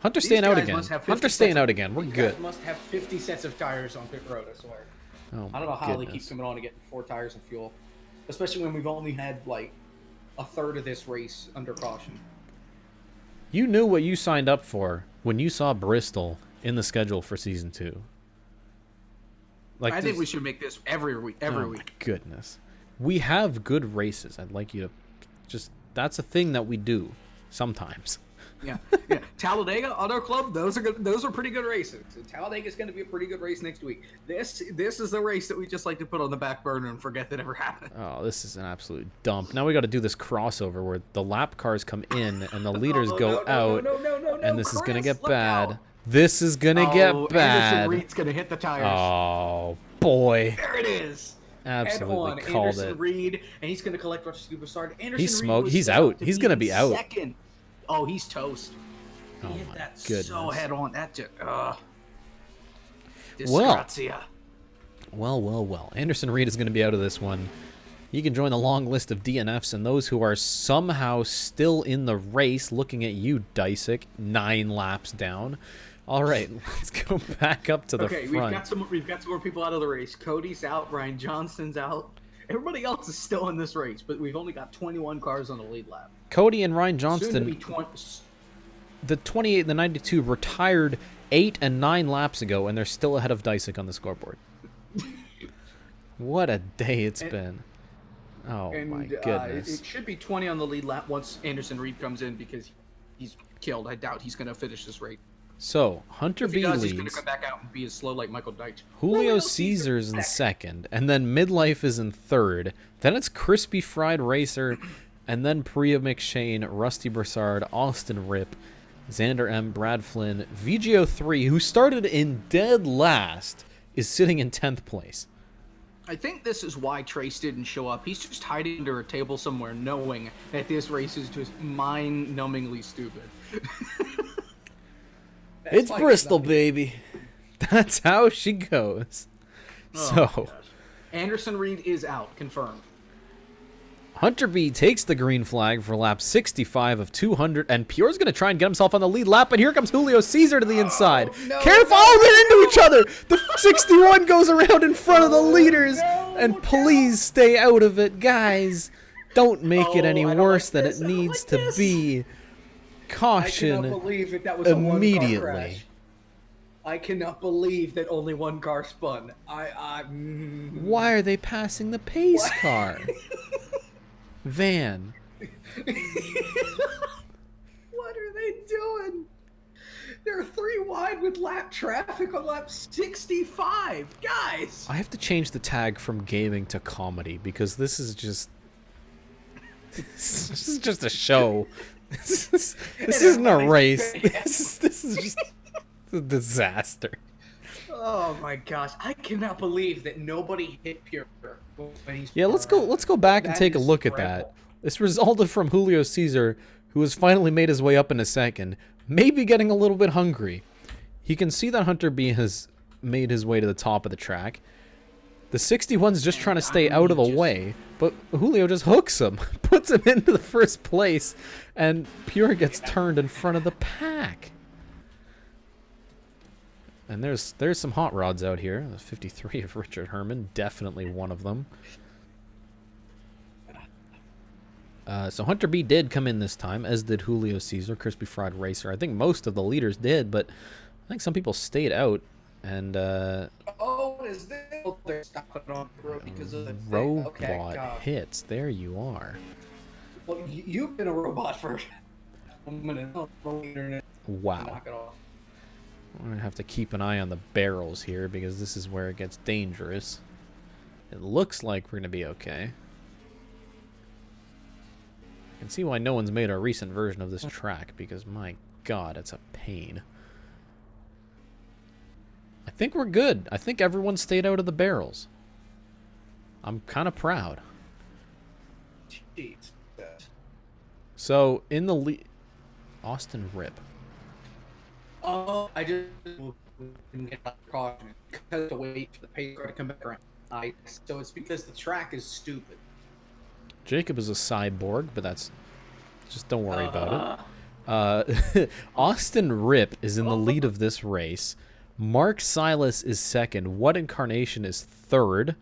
Hunter's These staying out guys again. must have 50 Hunter's staying sets out of- again. We're these good. guys must have 50 sets of tires on pit road, I swear. Oh, I don't know how they goodness. keep coming on and getting 4 tires of fuel, especially when we've only had like a third of this race under caution. You knew what you signed up for when you saw Bristol in the schedule for season 2. Like I think this- we should make this every week. Every oh week. my goodness. We have good races. I'd like you to just, that's a thing that we do sometimes. Yeah, yeah. Talladega Auto Club. Those are good. Those are pretty good races. Talladega is going to be a pretty good race next week. This is the race that we just like to put on the back burner and forget that ever happened. Oh, this is an absolute dump. Now we got to do this crossover where the lap cars come in and the leaders go out. And this is going to get bad. This is going to get bad. Anderson Reed's going to hit the tires. Oh, boy. There it is. Absolutely Head on. called Anderson it. Reed, and he's going to collect Rush Superstar. Anderson He's Reed smoked. was He's set out. up to He's gonna be in out. Second. Oh, he's toast. He Oh hit my that goodness. so head on. That just, Well. disgrazia. Well. Anderson Reed is going to be out of this one. He can join the long list of DNFs and those who are somehow still in the race. Looking at you, Dysick, 9 laps down. All right, let's go back up to the Okay, front. we've got some more people out of the race. Cody's out. Brian Johnston's out. Everybody else is still in this race, but we've only got 21 cars on the lead lap. Cody and Ryan Soon to be Johnston, 20. the 28 and the 92, retired 8 and 9 laps ago, and they're still ahead of Dysick on the scoreboard. What a day it's been. Oh, And my goodness. it should be 20 on the lead lap once Anderson Reed comes in because he's killed. I doubt he's going to finish this race. So, Hunter If he B does, he's going to leads. come back out and be as slow like Michael Deitch. Julio Caesar's in second, and then Midlife is in third. Then it's Crispy Fried Racer, and then Priya McShane, Rusty Broussard, Austin Ripp, Xander M, Brad Flynn, VGO3, who started in dead last, is sitting in 10th place. I think this is why Trace didn't show up. He's just hiding under a table somewhere knowing that this race is just mind-numbingly stupid. It's Bristol, baby. That's how she goes. So, Anderson Reed is out, confirmed. Hunter B takes the green flag for lap 65 of 200, and Pure's going to try and get himself on the lead lap, and here comes Julio Caesar to the inside. Careful! Oh, they're into each other! The 61 goes around in front of the leaders, and please stay out of it, guys. Don't make it any worse than it needs to be. Caution I cannot believe that was a one-car immediately. crash. I cannot believe that only one car spun. Why are they passing the pace car? Van. What are they doing? They're 3 wide with lap traffic on lap 65. Guys! I have to change the tag from gaming to comedy because this is just... This is just a show. This isn't a race. This is just a disaster. Oh my gosh. I cannot believe that nobody hit Pure. Yeah, let's go back and take a look at that. This resulted from Julio Caesar, who has finally made his way up in a second, maybe getting a little bit hungry. He can see that Hunter B has made his way to the top of the track. The 61's just trying to stay out of the way, but Julio just hooks him, puts him into the first place, and Pure gets turned in front of the pack. And there's some hot rods out here. The 53 of Richard Herman, definitely one of them. So Hunter B did come in this time, as did Julio Caesar, Crispy Fried Racer. I think most of the leaders did, but I think some people stayed out. And oh, what is this? Oh, they're stopping on the road because of the robot hits. There you are. Well, you've been a robot for a minute. Wow. Knock it off. I'm going to have to keep an eye on the barrels here because this is where it gets dangerous. It looks like we're going to be okay. I can see why no one's made a recent version of this track because, my God, it's a pain. I think we're good. I think everyone stayed out of the barrels. I'm kind of proud. Jeez. So, in the lead... Austin Ripp. Oh, I just didn't get that caution because to wait for the pace car to come back around. So it's because the track is stupid. Jacob is a cyborg, but that's... Just don't worry about it. Austin Ripp is in the lead of this race. Mark Silas is second. What Incarnation is third.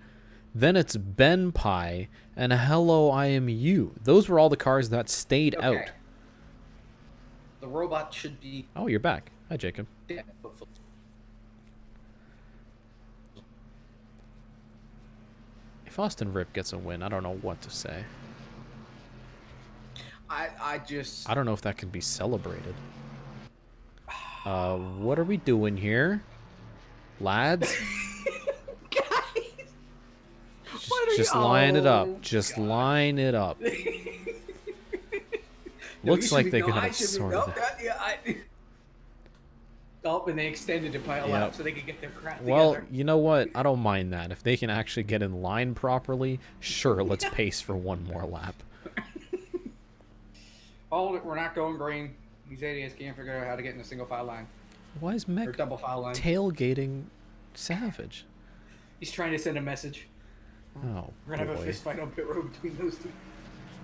Then it's Ben Pie and Hello I Am You. Those were all the cars that stayed out. The robot should be... Oh, you're back. Hi, Jacob. dead. If Austin Ripp gets a win, I don't know what to say. I don't know if that can be celebrated. What are we doing here? Lads? Guys! Just line it up. Just line it up. Looks like they could have sorted it. Oh, and they extended it by a lap so they could get their crap together. Well, you know what? I don't mind that. If they can actually get in line properly, sure, let's pace for one more lap. Hold it, we're not going green. These idiots can't figure out how to get in a single file line. Why is Mech Or double file line. tailgating Savage? He's trying to send a message. Oh, We're going to have a boy. fist fight on pit road between those two.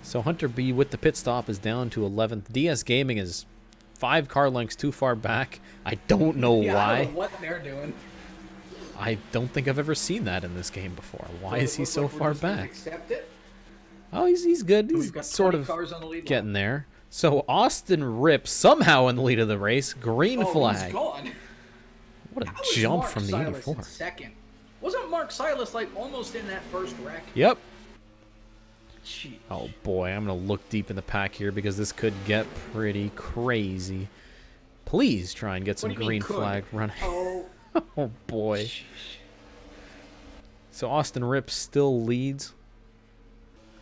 So Hunter B with the pit stop is down to 11th. DS Gaming is 5 car lengths too far back. I don't know why. I don't know what they're doing. I don't think I've ever seen that in this game before. Why is he so We're far just gonna back? Accept it. Oh, he's good. We've He's got sort 20 of cars on the lead getting line. there. So Austin Ripp somehow in the lead of the race. Green flag. He's gone. What a How is jump Mark from the Silas 84. in second? Wasn't Mark Silas like almost in that first wreck? Yep. Jeez. Oh boy, I'm gonna look deep in the pack here because this could get pretty crazy. Please try and get some What do you green mean, could? flag running. Oh, Oh boy. So Austin Ripp still leads,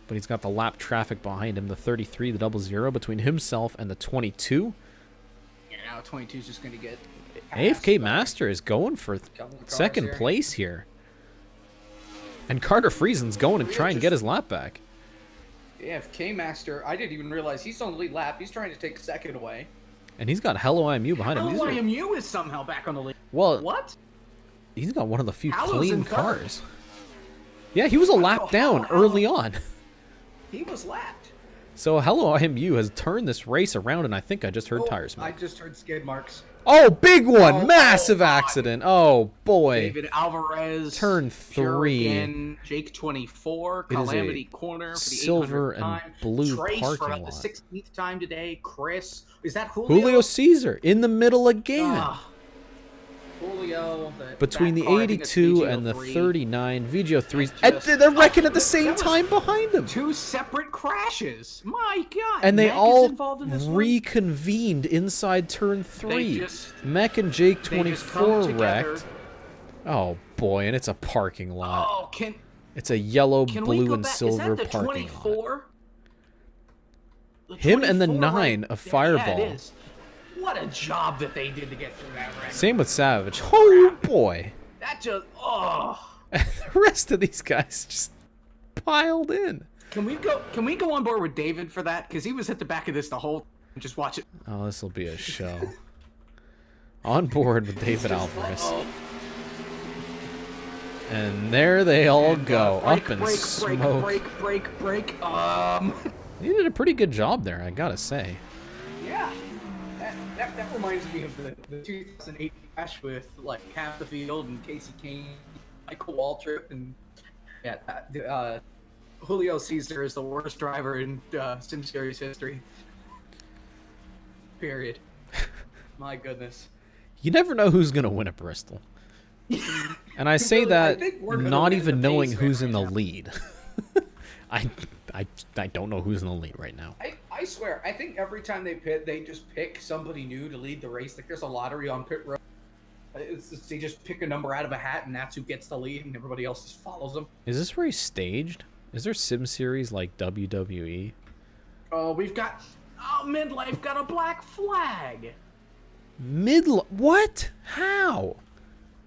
but he's got the lap traffic behind him, the 33, the 00 between himself and the 22. yeah, now 22 is just going to get... AFK Master is going for second place here. And Carter Friesen's going to try and get his lap back. AFK Master, I didn't even realize he's on the lead lap. He's trying to take second away. And he's got Hello IMU behind him. Hello IMU is somehow back on the lead. Well, What? he's got one of the few Hallow's clean in third. cars. Yeah, he was a lap down Hello. early on. He was lapped. So Hello IMU has turned this race around, and I think I just heard tire I smoke. just heard skid marks. Oh, big one! Oh, Massive oh, God. accident. Oh, boy. David Alvarez. Turn Pure 3. again, Jake 24. It is a Calamity Corner for the silver 800th and time. blue Trace parking for lot. the 16th time today. Chris. Is that Julio? Julio Caesar in the middle again. Ah, Julio. Between that the car, I think it's 82 and the VGO3. 39, VGO3. Just- And they're wrecking at the same that was time behind them. Two separate crashes. My God. And they Meg is all involved in this one? reconvened inside turn 3. just- Mech and Jake They just 24 come together. wrecked. Oh boy, and it's a parking lot. Oh, It's a yellow, can we blue, go and back? silver Is that the parking lot. 24? The Him and the 24 9 right of there. Fireball. Yeah, it is. What a job that they did to get through that wreck. Same with Savage. Oh boy. That just, oh. And the rest of these guys just piled in. Can we go on board with David for that? Because he was at the back of this the whole just watch it. Oh, this will be a show. On board with David Alvarez. Oh. And there they all go. Break, Up in break, smoke. break. He did a pretty good job there, I gotta say. Yeah. That reminds me of the 2008 crash with like half the field and Casey Kane, Michael Waltrip, and yeah, Julio Caesar is the worst driver in Sim Series history. Period. My goodness. You never know who's gonna win at Bristol. And I say Really, I that think we're gonna not win even the knowing pace who's right in the now. lead. I don't know who's in the lead right now. I swear, I think every time they pit, they just pick somebody new to lead the race. Like there's a lottery on pit road. They just pick a number out of a hat, and that's who gets the lead, and everybody else just follows them. Is this race staged? Is there Sim Series like WWE? Oh, Midlife got a black flag. What? How?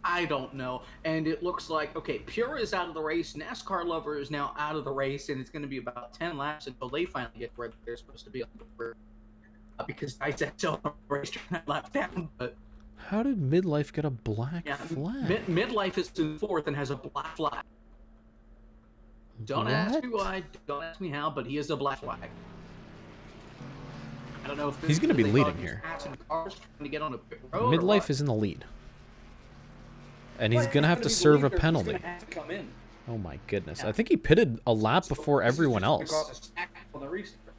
I don't know. And it looks like, okay, Pure is out of the race. NASCAR Lover is now out of the race, and it's going to be about 10 laps until they finally get where they're supposed to be on the road. Because I said so on the race that lap down, but How did Midlife get a black yeah, flag? Midlife is in fourth and has a black flag. Don't ask me why, don't ask me how, but he is a black flag. I don't know if He's gonna be leading here. Cars trying to get on a pit road or Midlife what. is in the lead. And he's Well, gonna have gonna to be the serve a leader who's penalty. gonna have to come in. Oh my goodness. Yeah. I think he pitted a lap before This is everyone just gonna else. cause a stack on the restart.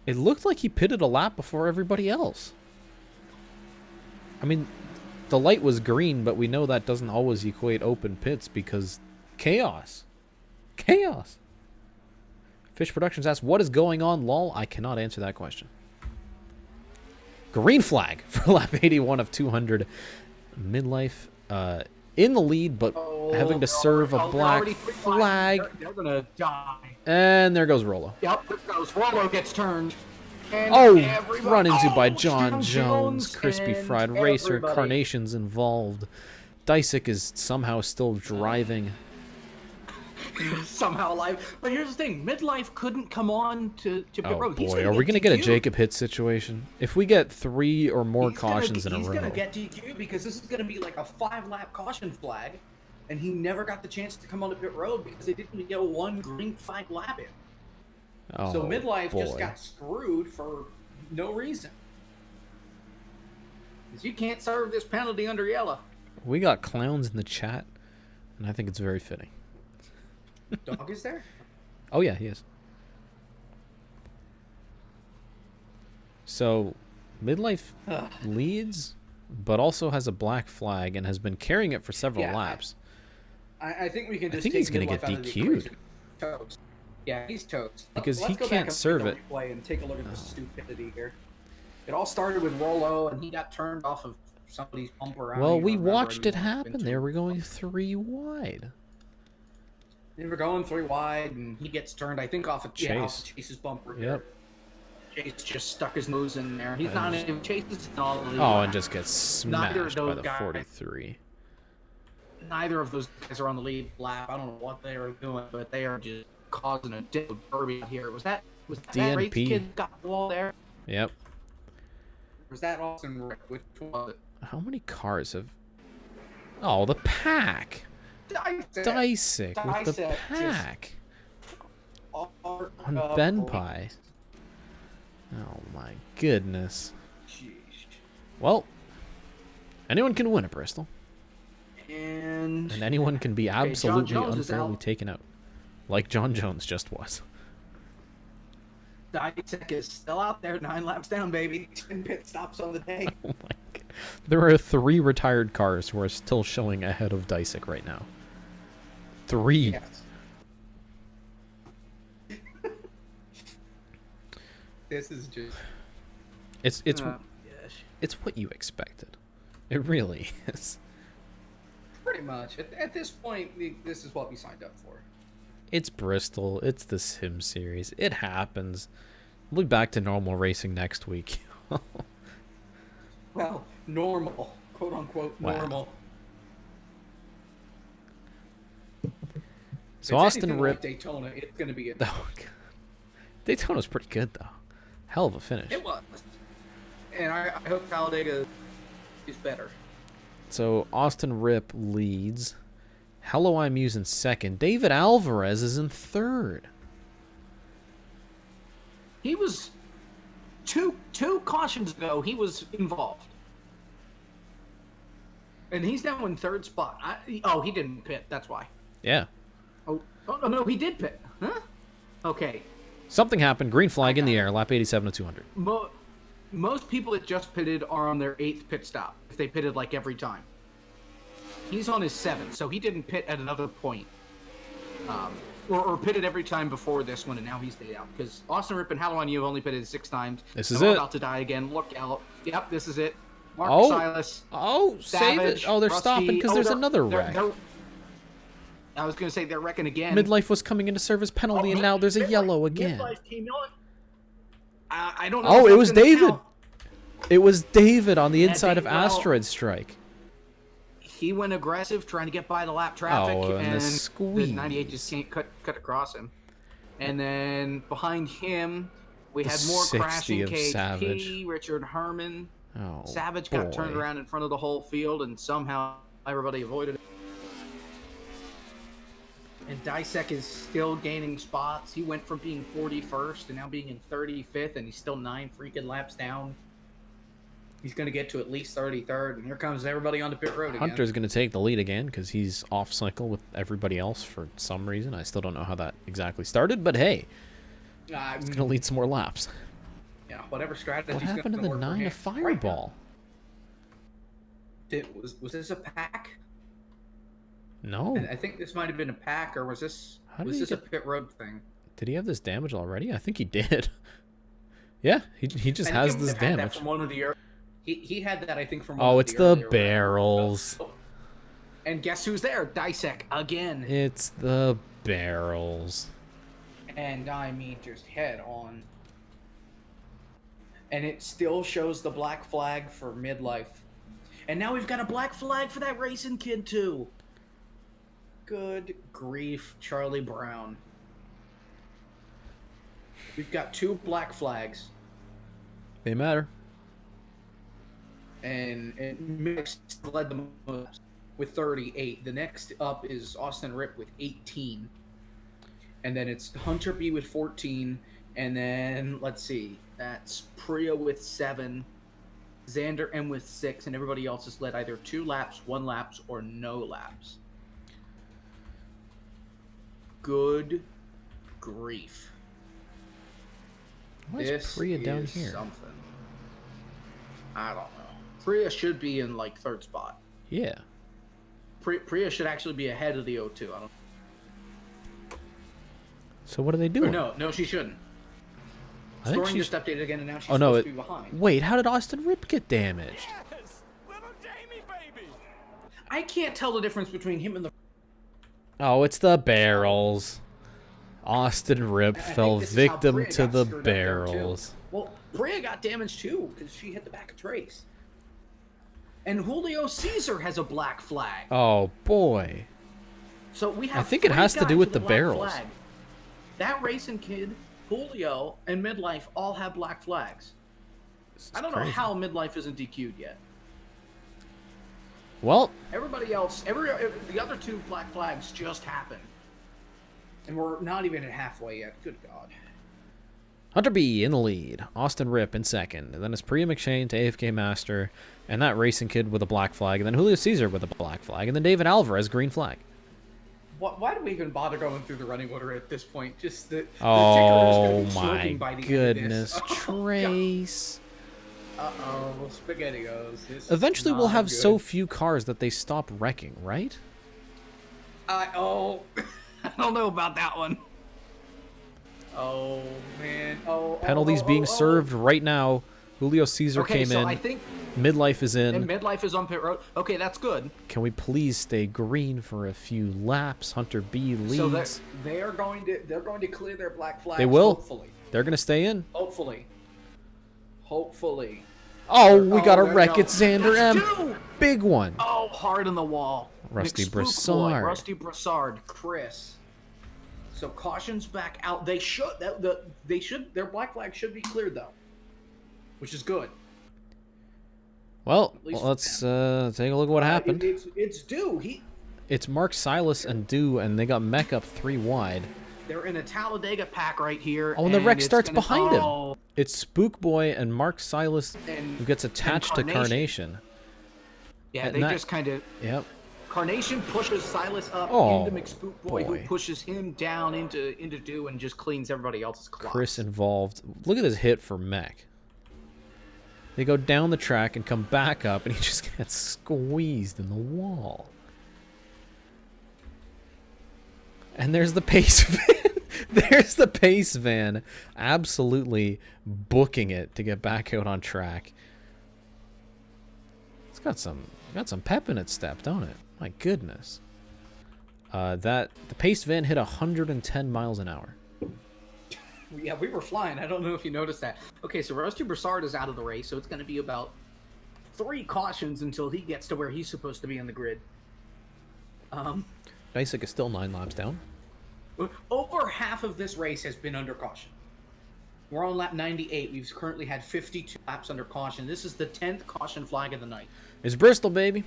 It looked like he pitted a lap before everybody else. I mean, the light was green, but we know that doesn't always equate open pits because chaos. Chaos. Fish Productions asks, what is going on, lol? I cannot answer that question. Green flag for lap 81 of 200. Midlife in the lead, but having to serve a black flag. They're gonna die. And there goes Rolo. Yep, there goes. Rollo gets turned. And Oh, everybody- run into by Oh, John Jones, Crispy and Fried Racer, everybody. Carnation's involved. Dysick is somehow still driving. Somehow alive. But here's the thing, Midlife couldn't come on to pit Oh road. He's boy, are we going gonna get a Jacob hit situation? If we get 3 or more cautions in a He's row, gonna get DQ because this is gonna be like a 5-lap caution flag, and he never got the chance to come on the pit road because they didn't get one green flag lap in. oh, So Midlife just boy. got screwed for no reason. Because you can't serve this penalty under yellow. We got clowns in the chat, and I think it's very fitting. Dog is there? Oh yeah, he is. So, Midlife leads, but also has a black flag and has been carrying it for several Yeah, laps. I think we can just think take he's gonna Midlife get out of the DQ'd. equation. Toast. Yeah, he's toast. Because Let's he go back can't and serve look it. at the replay and take a look at the stupidity here. It all started with Rolo, and he got turned off of somebody's bumper. I don't Well, even we remember. watched He it was happen. into- They were going 3 wide. They were going 3 wide, and he gets turned, I think, off of Chase's bumper. Yep. Chase just stuck his nose in there. He's not even Chase's in all of the Oh, and just gets Neither of smashed by those the guys- 43. Neither of those guys are on the lead lap. I don't know what they are doing, but they are just causing a derby out here. Was that race DNP. kid got the wall there? Yep. Was that Austin Ripp? Which one was it? How many cars have... Oh, the pack. Disick with the pack. On Benpai. Oh my goodness. Jeez. Well, anyone can win at Bristol. And anyone can be absolutely Jones is unfairly out. taken out. Like John Jones just was. Disick is still out there, 9 laps down, baby. 10 pit stops on the day. Oh my god. There are 3 retired cars who are still showing ahead of Disick right now. 3. Yes. This is just... It's yes. it's what you expected. It really is. Pretty much. At this point, this is what we signed up for. It's Bristol. It's the Sim Series. It happens. We'll be back to normal racing next week. Well, normal. Quote unquote Wow. normal. So If it's Austin anything Ripp. like Daytona, it's going to be a... Oh, God. Daytona's pretty good though. Hell of a finish. It was. And I hope Talladega is better. So Austin Ripp leads. Hello, I'm using second. David Alvarez is in third. He was... Two cautions ago, he was involved. And he's now in third spot. Oh, he didn't pit. That's why. Yeah. Oh, no, he did pit. Huh? Okay. Something happened. Green flag in the air. Lap 87 to 200. Most people that just pitted are on their 8th pit stop, if they pitted like every time. He's on his 7th, so he didn't pit at another point. Or pitted every time before this one, and now he stayed out. Because Austin Ripp and Halloween, you've only pitted 6 times. This is They're it. about to die again. Look out. Yep, this is it. Mark Oh. Silas. Oh, save Savage, it. Oh, they're Rusty. stopping because there's they're- another they're- wreck. I was going to say they're wrecking again. Midlife was coming into service penalty, and now there's a yellow again. Midlife came on. I don't know. Oh, if it that's was gonna David. count. It was David on the Yeah, inside of David, well- Asteroid Strike. He went aggressive, trying to get by the lap traffic, Oh, and the the squeeze. 98 just can't cut across him. And then behind him, we had more 60 crashing. of KP, Savage. Richard Herman. Oh, Savage got turned boy. around in front of the whole field, and somehow everybody avoided it. And Disick is still gaining spots. He went from being 41st to now being in 35th, and he's still 9 freaking laps down. He's going to get to at least 33rd, and here comes everybody on the pit road again. Hunter's going to take the lead again because he's off cycle with everybody else for some reason. I still don't know how that exactly started, but hey, he's going to lead some more laps. Yeah, whatever strategy. What happened to the 9 to Fireball? Was this a pack? No. I think this might have been a pack, or was this How did was he this a get- pit road thing? Did he have this damage already? I think he did. Yeah, he just I has think he this had that damage. from one of the he had that, I think, from one Oh, of it's the the earlier rounds. barrels. And guess who's there? Disick again. It's the barrels. And I mean, just head on. And it still shows the black flag for midlife. And now we've got a black flag for that racing kid, too. Good grief, Charlie Brown. We've got 2 black flags. They matter. And Mix led the most with 38. The next up is Austin Ripp with 18. And then it's Hunter B with 14. And then, let's see, that's Priya with 7. Xander M with 6. And everybody else has led either 2 laps, 1 laps, or no laps. Good grief. Why is Priya down here? Something. I don't know. Priya should be in like 3rd spot. Yeah. Priya should actually be ahead of the O2. I don't. So what are they Or doing? no, she shouldn't. I think Scoring she's... just updated again, and now she's Oh, no, supposed to be behind. Wait, how did Austin Ripp get damaged? Yes! Little Jamie, baby! I can't tell the difference between him and the... Oh, it's the barrels. Austin Ripp I think fell this is how victim Bria to got the screwed up there, too. barrels. Well, Bria got damaged too, because she hit the back of Trace. And Julio Caesar has a black flag. Oh, boy. So we have I think it has to do with the black barrels. flag. That racing kid, Julio, and Midlife all have black flags. I don't know how Midlife isn't DQ'd yet. Well, Everybody else, the other two black flags just happened. And we're not even at halfway yet. Good God. Hunter B in the lead, Austin Ripp in second, and then it's Priya McShane to AFK Master, and that racing kid with a black flag, and then Julio Caesar with a black flag, and then David Alvarez green flag. Why do we even bother going through the running order at this point? Just the Oh ticker is gonna be choking by my the goodness, end of this. Trace. Uh-oh, spaghetti goes. Eventually we'll have so few cars that they stop wrecking, right? I don't know about that one. Oh, man. Penalties being served right now. Julio Caesar came in. I think Midlife is in. and Midlife is on pit road. Okay, that's good. Can we please stay green for a few laps? Hunter B leads. So they're going to clear their black flags. They will. Hopefully. They're going to stay in. Hopefully. Oh, we got a there wreck. you It's Xander That's M. two! Big one. Oh, hard on the wall. Rusty McSpook Broussard. Boy, Rusty Broussard, Chris. So caution's back out. They should. Their black flag should be cleared though, which is good. Well, least let's take a look at what happened. It's due. It's Mark Silas and Dew, and they got Mech up 3 wide. They're in a Talladega pack right here. Oh, and the wreck starts gonna, behind him. It's Spook Boy and Mark Silas who gets attached to Carnation. Yeah, And they that- just kind of. Yep. Carnation pushes Silas up Oh, into McSpook Boy, boy. who pushes him down into Dew and just cleans everybody else's clocks. Chris involved. Look at this hit for Mech. They go down the track and come back up, and he just gets squeezed in the wall. And there's the pace van. There's the pace van, absolutely booking it to get back out on track. It's got some pep in its step, don't it? My goodness. The pace van hit 110 miles an hour. Yeah, we were flying. I don't know if you noticed that. Okay, so Rusty Broussard is out of the race, so it's going to be about 3 cautions until he gets to where he's supposed to be on the grid. Basic is still 9 laps down. Over half of this race has been under caution. We're on lap 98. We've currently had 52 laps under caution. This is the 10th caution flag of the night. It's Bristol, baby.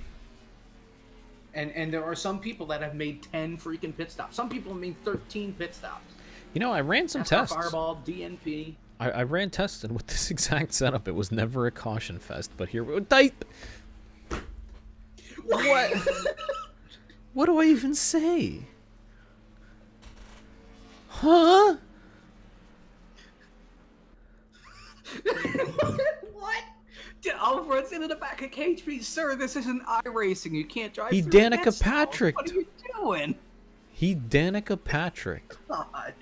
And there are some people that have made 10 freaking pit stops. Some people have made 13 pit stops. You know, I ran some NASCAR tests. Fireball, DNP. I ran tests, and with this exact setup, it was never a caution fest. But here we go. What? What do I even say? Huh? What? Alfred's into the back of KHP. Sir, this isn't iRacing. You can't drive He through the Danica pit stop. Patricked. What are you doing? He Danica Patrick. God.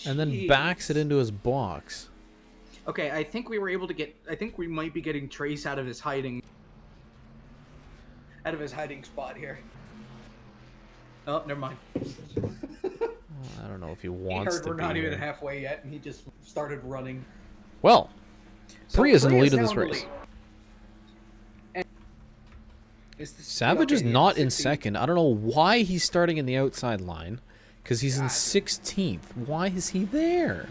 And then Jeez. backs it into his box. Okay, I think we were able to get... I think we might be getting Trace out of his hiding... Out of his hiding spot here. Oh, never mind. I don't know if he He wants heard to we're be not even here. halfway yet, and he just started running. Well, So Priya's in the lead of now this in the race. lead. And is this- Savage is okay, not in 16. second. I don't know why he's starting in the outside line, because he's in God. 16th. Why is he there?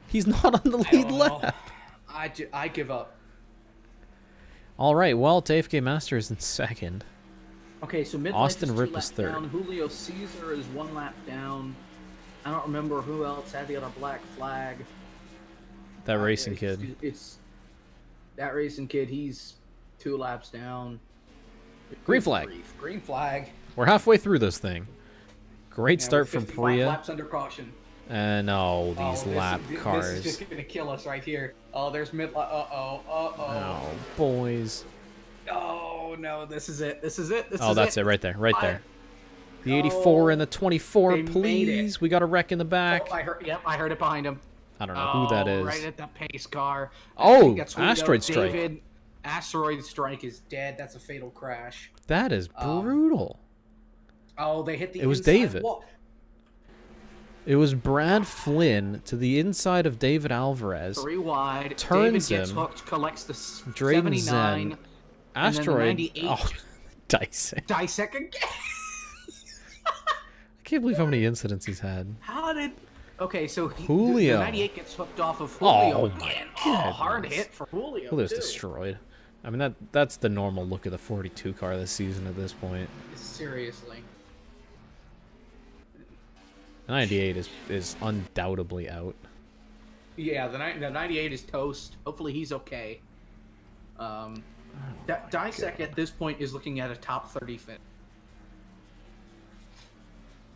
He's not on the I lead don't know. lap. I give up. All right, well, AFK Master is in second. Okay, so midlife Austin is 2 Ripp is laps third. down. Julio Caesar is 1 lap down. I don't remember who else had the other black flag. That racing kid. It's that racing kid. He's 2 laps down. Green Good flag. grief. Green flag. We're halfway through this thing. Great Yeah, start we're from 55 Priya. laps under caution. And oh, Oh, these this lap is, cars. This is just gonna kill us right here. Oh, there's mid. Oh, boys. Oh no, this is it. This is it. This Oh, is that's it. it right there. Right there. The 84 and the 24, they made please. it. We got a wreck in the back. Oh, I heard it behind him. I don't know who that is. Right at the pace car. Oh, asteroid strike. David, asteroid strike is dead. That's a fatal crash. That is brutal. Oh, they hit the It was inside David. wall. It was Brad Flynn to the inside of David Alvarez. 3 wide. Turns David gets him. hooked, collects the Drayden 79. Zen. Asteroid. And then the 98. Oh, dissect. Dissect again. I can't believe how many incidents he's had. How did... Okay, so Julio. The 98 gets hooked off of Julio. Oh, my again. goodness. Oh, hard hit for Julio, Julio's too. destroyed. I mean, that's the normal look of the 42 car this season at this point. Seriously. The 98 is undoubtedly out. Yeah, the 98 is toast. Hopefully he's okay. Dissect at this point is looking at a top 30 finish.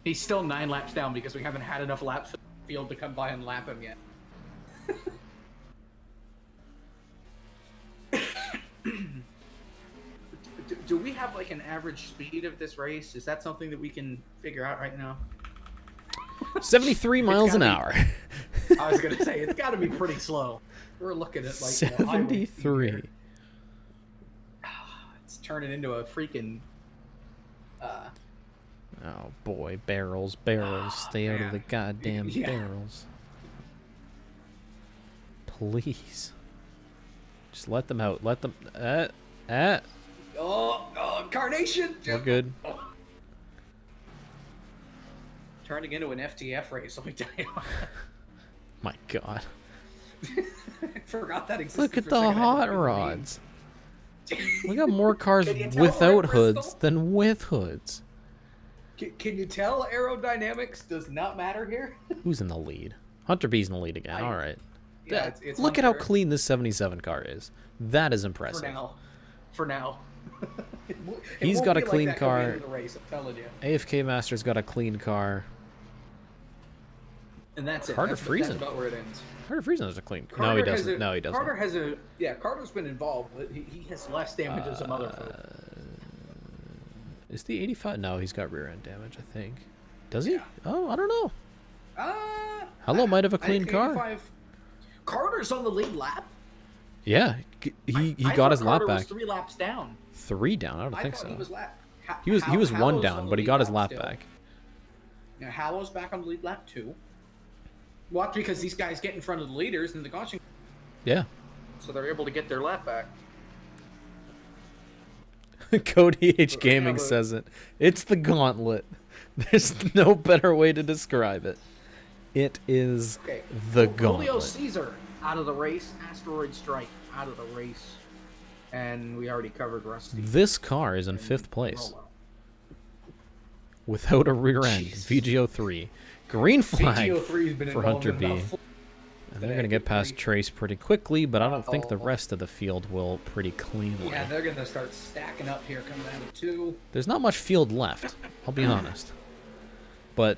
He's still 9 laps down because we haven't had enough laps for the field to come by and lap him yet. Do we have like an average speed of this race? Is that something that we can figure out right now? 73 miles an hour. I was gonna say it's got to be pretty slow. We're looking at like 73. It's turning into a freaking. Oh boy, barrels, stay out of the goddamn barrels. Please, just let them out. Let them. Oh, Carnation! We're good. Turning into an FTF race, let me tell you. My God. I forgot that existed. Look at for a the second. hot rods. We got more cars Can you tell without we're at hoods Bristol? than with hoods. Can you tell aerodynamics does not matter here? Who's in the lead? Hunter B's in the lead again. All right. Yeah, it's Look at how Hunter. clean this 77 car is. That is impressive. For now. He's got a clean car. The race, I'm telling you. AFK Master's got a clean car. And that's it. Carter That's Friesen. about where it ends. Carter Friesen has a clean car. No, Carter he has doesn't. a- No, he doesn't. Carter has a... Yeah, Carter's been involved, but he has less damage than some other folks. Is the 85? No, he's got rear end damage, I think. Does he? Oh, I don't know. Hello might have a clean car. 85 Carter's on the lead lap. Yeah, he I got thought his lap Carter was back. 3 laps down. 3 down. I don't think thought so. he was lap. He was Hallow's 1 on down, the but he lead got his lap still. back. Now Hallow's back on the lead lap 2. Well, that's because these guys get in front of the leaders in the caution, Yeah. so they're able to get their lap back. CodyHGaming says it. It's the gauntlet. There's no better way to describe it. It is Okay. the Julio gauntlet. Caesar out of the race. Asteroid Strike out of the race. And we already covered Rusty. This car is in 5th place Rolo. without a rear end. Jesus. VGO3. Green flag VGO3 has been for involved Hunter in B. about 4 And they're going to get past Trace pretty quickly, but I don't think the Uh-oh. rest of the field will pretty cleanly. Yeah, they're going to start stacking up here coming out of 2. There's not much field left, I'll be honest. But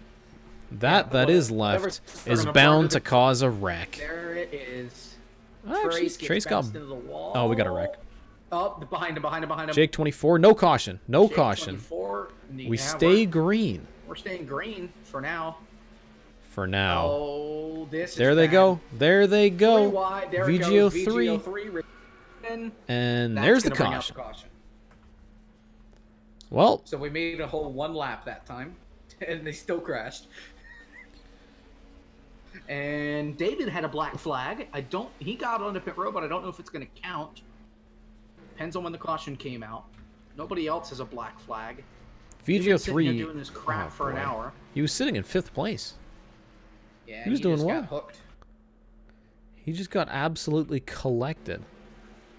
that but is whatever's left starting is to bound burn to cause a wreck. There it is. Actually, Trace got... bounced into the wall. Oh, we got a wreck. Oh, behind him. Jake 24, no caution. No Jake caution. 24. We Yeah, stay green We're staying green for now. for now. Oh, this There is they bad. go. There they 3 go. wide. There it VGO goes. 3. VGO3. And That's there's the gonna bring out caution. caution. Well, So we made a whole 1 lap that time, and they still crashed. And David had a black flag. He got on the pit road, but I don't know if it's going to count. Depends on when the caution came out. Nobody else has a black flag. He's been sitting here VGO3. doing this crap oh, for an boy. hour. He was sitting in 5th place. Yeah, He was doing just well. got hooked. He just got absolutely collected.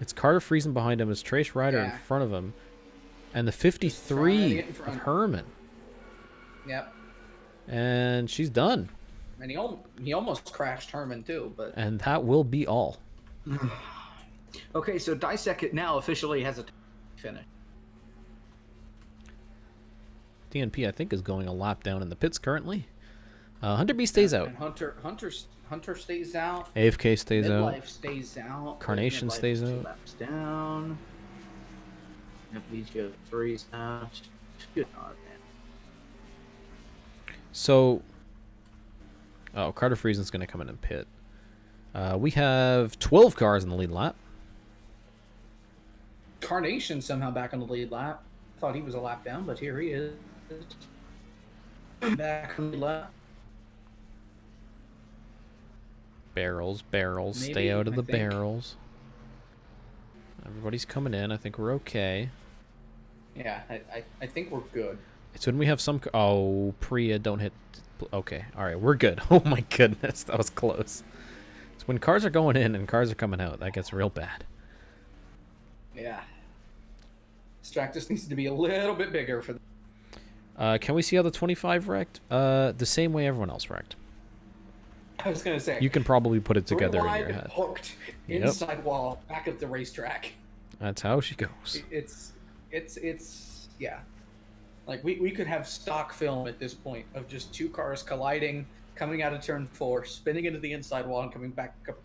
It's Carter Friesen behind him. It's Trace Ryder in Yeah. front of him. And the trying to 53 get in of front. Herman. Yep. And she's done. And he almost crashed Herman too, but And that will be all. okay. So Dissect It now officially has a finish. DNP, I think, is going a lap down in the pits currently. Hunter B stays out. And Hunter stays out. AFK stays out. Midlife stays out. Carnation Midlife stays is 2 out. laps down. If these go 3's out. Good God, man. So, oh, Carter Friesen's going to come in and pit. We have 12 cars in the lead lap. Carnation somehow back on the lead lap. Thought he was a lap down, but here he is. Back on the lead lap. Barrels, barrels. Maybe, Stay out of I the think. barrels. Everybody's coming in. I think we're okay. Yeah, I think we're good. It's when we have some... Oh, Priya, don't hit... Okay, all right, we're good. Oh, my goodness. That was close. It's when cars are going in and cars are coming out. That gets real bad. Yeah. This track just needs to be a little bit bigger for the... Can we see how the 25 wrecked? The same way everyone else wrecked. I was going to say... You can probably put it together in wide, your head. hooked, Yep. inside wall, back of the racetrack. That's how she goes. It's yeah. Like we could have stock film at this point of just two cars colliding, coming out of turn 4, spinning into the inside wall, and coming back up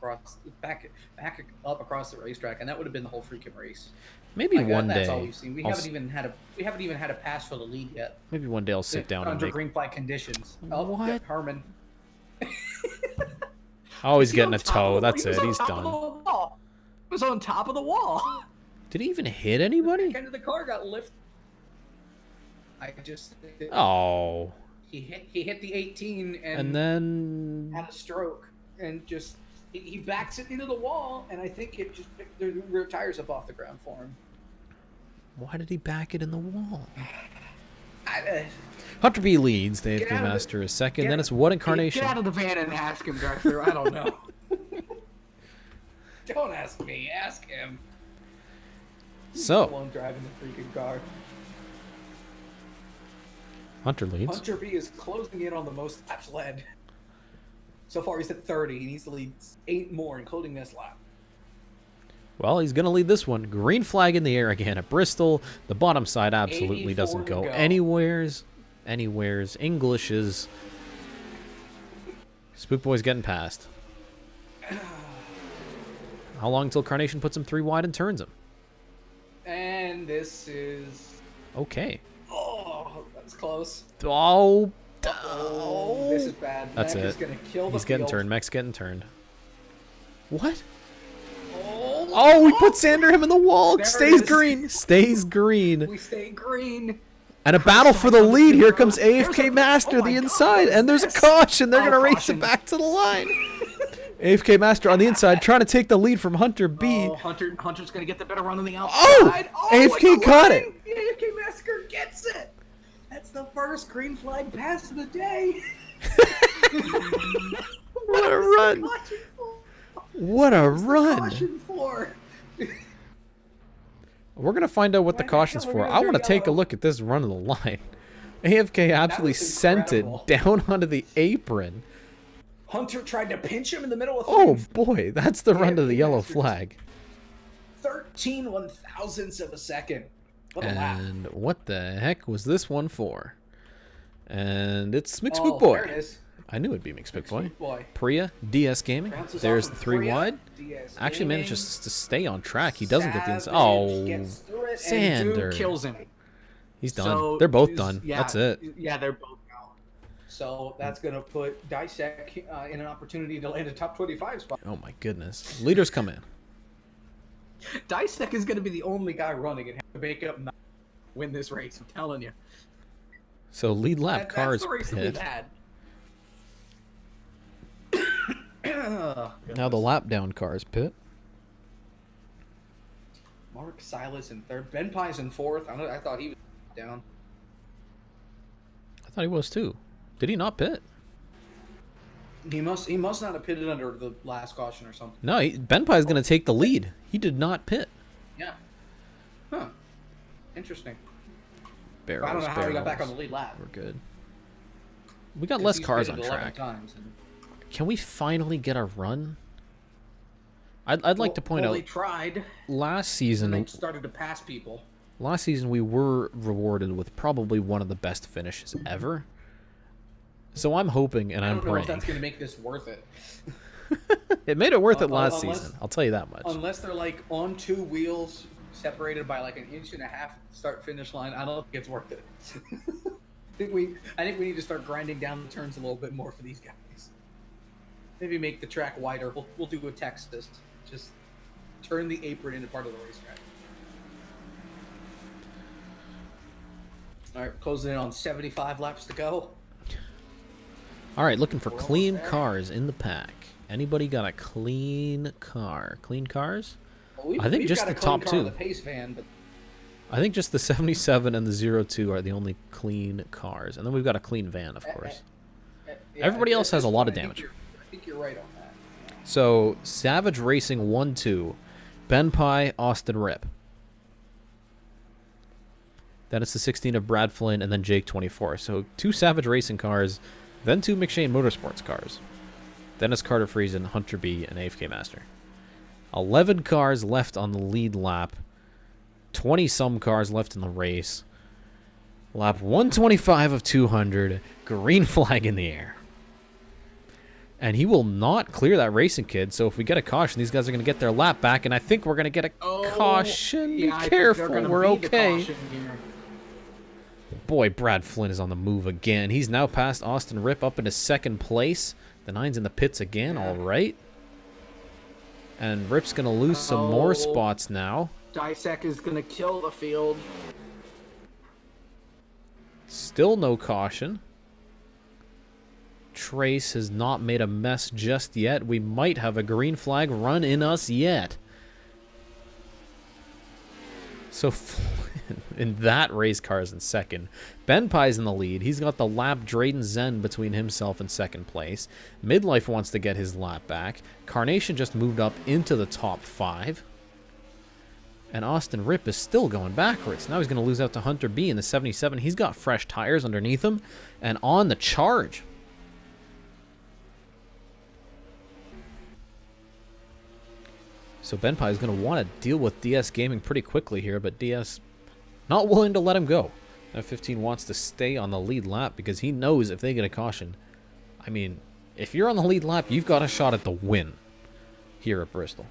across the racetrack, and that would have been the whole freaking race. Maybe Like, one that's day. all we've seen. We haven't even had a pass for the lead yet. Maybe one day I'll sit down and under make... green flag conditions. Oh, What? yeah, Herman. Oh, he's He getting on a top toe. of the- That's he was it. on He's top of done. the wall. He was on top of the wall. Did he even hit anybody? End of the car got lifted. I just Oh. he hit the 18 And then... had a stroke and just he backs it into the wall, and I think it just picked the rear tires up off the ground for him. Why did he back it in the wall? I, Hunter B leads. The Get AFK out of the- Master is second. get- Then it's What Incarnation. Get out of the van and ask him, drive through. I don't know. Don't ask me. Ask him. He's the So, one driving the freaking car. Hunter leads. Hunter B is closing in on the most laps led. So far, he's at 30. He needs to lead 8 more, including this lap. Well, he's going to lead this one. Green flag in the air again at Bristol. The bottom side absolutely 84 doesn't to go go. anywheres. English is... Spook Boy's getting past. How long until Carnation puts him 3 wide and turns him? And this is... Okay. Oh, that was close. Oh. Oh, this is bad. That's Mac it. is gonna kill the He's getting field. turned. Mech's getting turned. What? Oh, Oh, we put Sander him in the wall. There it Stays is. green. Stays green. we stay green. And a battle for the lead. Here comes There's AFK a- Master, oh my the God, inside. what is And there's a this? caution. They're Oh, going to race caution. it back to the line. AFK Master on the inside, trying to take the lead from Hunter B. Oh, Hunter's gonna get the better run on the outside. Oh! AFK at the caught line. it. The AFK Massacre gets it. That's the first green flag pass of the day. What a run. Caution for? What a run. Caution for? We're going to find out what the Why the caution's hell are for. we I under want to take a yellow? look at this run of the line. AFK absolutely was sent it incredible. down onto the apron. Hunter tried to pinch him in the middle of Oh boy, that's the run to the AFK yellow Masters. flag. 13 1,000ths of a second. What a lap. And what the heck was this one for? And it's Oh, McSpook there it Boy. is. I knew it'd be McSpook Boy. Spook Boy. Priya, DS Gaming. Bounces There's off the of 3 Priya, wide. DS Actually Gaming. manages to stay on track. He doesn't get the inside. Savage Oh, gets through it, and Sander. Dude kills him. He's done. So They're both is- done. yeah, That's it. Yeah, they're both out. So that's going to put Dissect in an opportunity to land a top 25 spot. Oh my goodness. Leaders come in. Dissect is going to be the only guy running and have to make up 9 win this race. I'm telling you. So lead lap That's cars the race that we've pit. had. Now the lap down cars pit. Mark Silas in 3rd. Ben Pye's in 4th. I thought he was down. I thought he was too. Did he not pit? He must not have pitted under the last caution or something. No, Ben Pye's going to take the lead. He did not pit. Yeah. Huh. Interesting. Barrels, I don't know how he got back on barrels. the lead lap. We're good. We got less He's cars on pitted 11 track. times and- Can we finally get a run? I'd like to point well, out they tried. last And season. they started to pass people. Last season we were rewarded with probably one of the best finishes ever. So I'm hoping and I I'm don't know if praying. that's going to make this worth it. It made it worth it last unless- season. I'll tell you that much. Unless they're like on 2 wheels, separated by like an inch and a half start finish line. I don't think it's worth it. I think we need to start grinding down the turns a little bit more for these guys. Maybe make the track wider. We'll do a Texas. Just turn the apron into part of the racetrack. All right, closing in on 75 laps to go. All right, looking for We're clean almost there. cars in the pack. Anybody got a clean car? Clean cars? Well, I think we've just got the a clean top car on two. the pace van, but I think just the 77 and the 02 are the only clean cars. And then we've got a clean van, of course. yeah, Everybody at else has this a lot of point, damage. I think you're right on that. So, Savage Racing 1-2, Ben Pye, Austin Ripp. Then it's the 16 of Brad Flynn, and then Jake 24. So 2 Savage Racing cars, then 2 McShane Motorsports cars. Then it's Carter Friesen, Hunter B, and AFK Master. 11 cars left on the lead lap. 20-some cars left in the race. Lap 125 of 200. Green flag in the air. And he will not clear that racing kid, so if we get a caution, these guys are going to get their lap back, and I think we're going to get a caution. Yeah, Be careful, we're be the okay. caution here. Boy, Brad Flynn is on the move again. He's now passed Austin Ripp up into second place. The 9's in the pits again, all right. And Ripp's going to lose some more spots now. Dissect is going to kill the field. Still no caution. Trace has not made a mess just yet. We might have a green flag run in us yet. So Flynn in that race car is in second. Ben Pye's in the lead. He's got the lap Drayden Zen between himself and second place. Midlife wants to get his lap back. Carnation just moved up into the top 5. And Austin Ripp is still going backwards. Now he's going to lose out to Hunter B in the 77. He's got fresh tires underneath him. And on the charge. So Ben Pye is going to want to deal with DS Gaming pretty quickly here, but DS not willing to let him go. F15 wants to stay on the lead lap because he knows if they get a caution. I mean, if you're on the lead lap, you've got a shot at the win here at Bristol.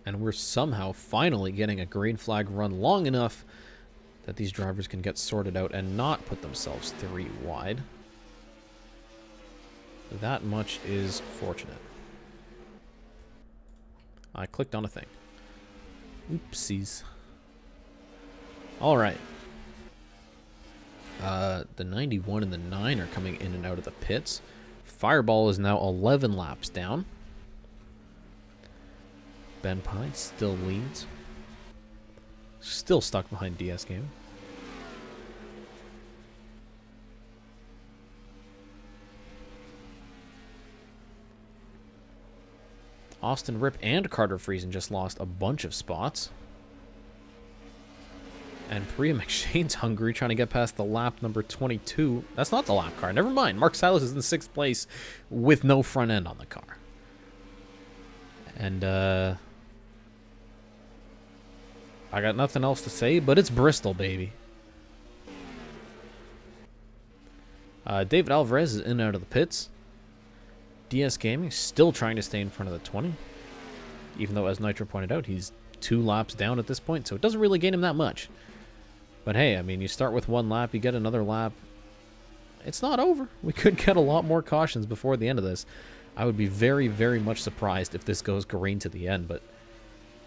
And we're somehow finally getting a green flag run long enough that these drivers can get sorted out and not put themselves 3 wide. That much is fortunate. I clicked on a thing. Oopsies. Alright. The 91 and the 9 are coming in and out of the pits. Fireball is now 11 laps down. Ben Pye still leads. Still stuck behind DS Game. Austin Ripp and Carter Friesen just lost a bunch of spots. And Priya McShane's hungry, trying to get past the lap number 22. That's not the lap car. Never mind. Mark Silas is in 6th place with no front end on the car. And, I got nothing else to say, but it's Bristol, baby. David Alvarez is in and out of the pits. DS Gaming still trying to stay in front of the 20. Even though, as Nitro pointed out, he's 2 laps down at this point, so it doesn't really gain him that much. But hey, I mean, you start with 1 lap, you get another lap. It's not over. We could get a lot more cautions before the end of this. I would be very, very much surprised if this goes green to the end, but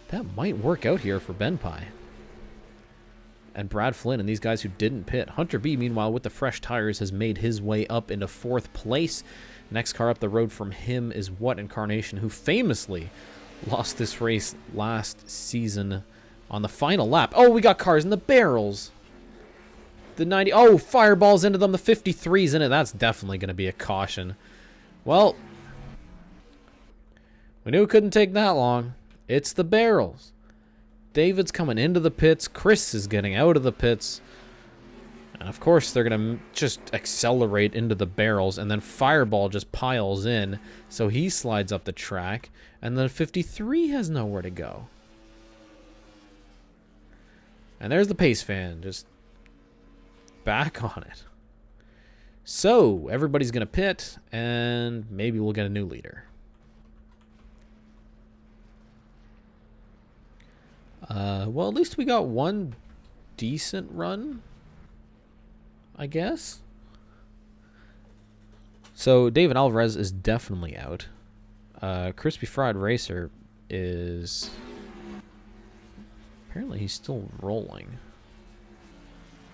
that might work out here for Ben Pye. And Brad Flynn and these guys who didn't pit. Hunter B, meanwhile, with the fresh tires, has made his way up into 4th place. Next car up the road from him is What Incarnation, who famously lost this race last season on the final lap. Oh, we got cars in the barrels. The 90... Oh, fireballs into them. The 53's in it. That's definitely going to be a caution. Well, we knew it couldn't take that long. It's the barrels. David's coming into the pits. Chris is getting out of the pits. And of course, they're going to just accelerate into the barrels. And then Fireball just piles in. So he slides up the track. And then 53 has nowhere to go. And there's the pace fan. Just back on it. So, everybody's going to pit. And maybe we'll get a new leader. Well, at least we got one decent run, I guess. So David Alvarez is definitely out. Crispy Fried Racer is... Apparently he's still rolling.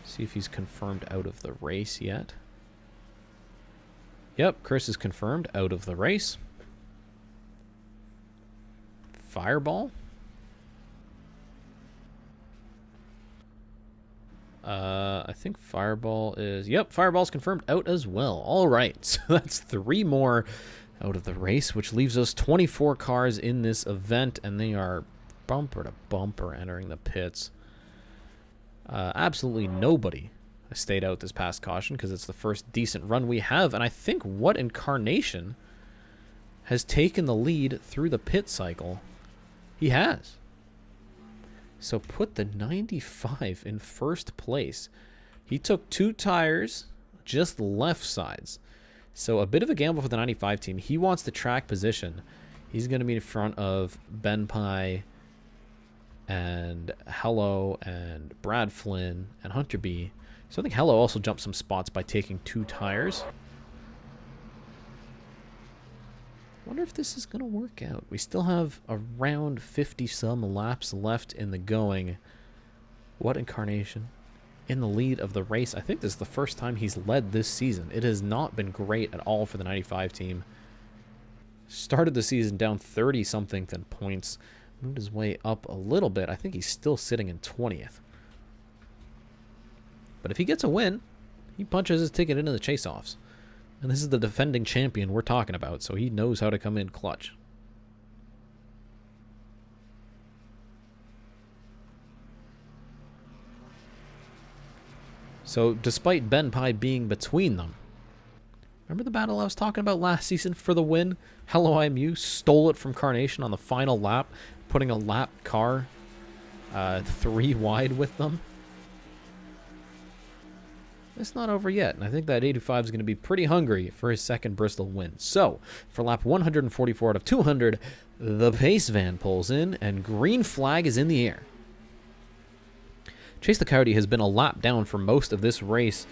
See if he's confirmed out of the race yet. Yep, Chris is confirmed out of the race. Fireball? I think Fireball is... Yep, Fireball's confirmed out as well. All right, so that's 3 more out of the race, which leaves us 24 cars in this event, and they are bumper to bumper entering the pits. Absolutely nobody has stayed out this past caution because it's the first decent run we have, and I think What Incarnation has taken the lead through the pit cycle. He has. So put the 95 in first place. He took 2 tires, just left sides. So a bit of a gamble for the 95 team. He wants the track position. He's going to be in front of Ben Pye and Hello and Brad Flynn and Hunter B. So I think Hello also jumped some spots by taking 2 tires. Wonder if this is going to work out. We still have around 50-some laps left in the going. What Incarnation in the lead of the race. I think this is the first time he's led this season. It has not been great at all for the 95 team. Started the season down 30-something points. Moved his way up a little bit. I think he's still sitting in 20th. But if he gets a win, he punches his ticket into the chase-offs. And this is the defending champion we're talking about, so he knows how to come in clutch. So, despite Ben Pye being between them, remember the battle I was talking about last season for the win? Hello IMU stole it from Carnation on the final lap, putting a lap car 3 wide with them. It's not over yet, and I think that 85 is going to be pretty hungry for his second Bristol win. So, for lap 144 out of 200, the pace van pulls in, and green flag is in the air. Chase the Coyote has been a lap down for most of this race.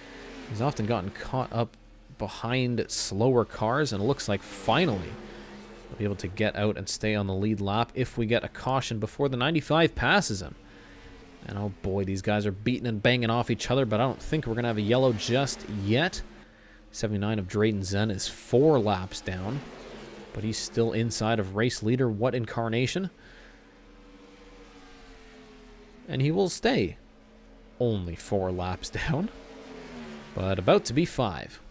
He's often gotten caught up behind slower cars, and it looks like finally he'll be able to get out and stay on the lead lap if we get a caution before the 95 passes him. And oh boy, these guys are beating and banging off each other, but I don't think we're going to have a yellow just yet. 79 of Drayden Zen is 4 laps down, but he's still inside of race leader What Incarnation. And he will stay only 4 laps down, but about to be 5.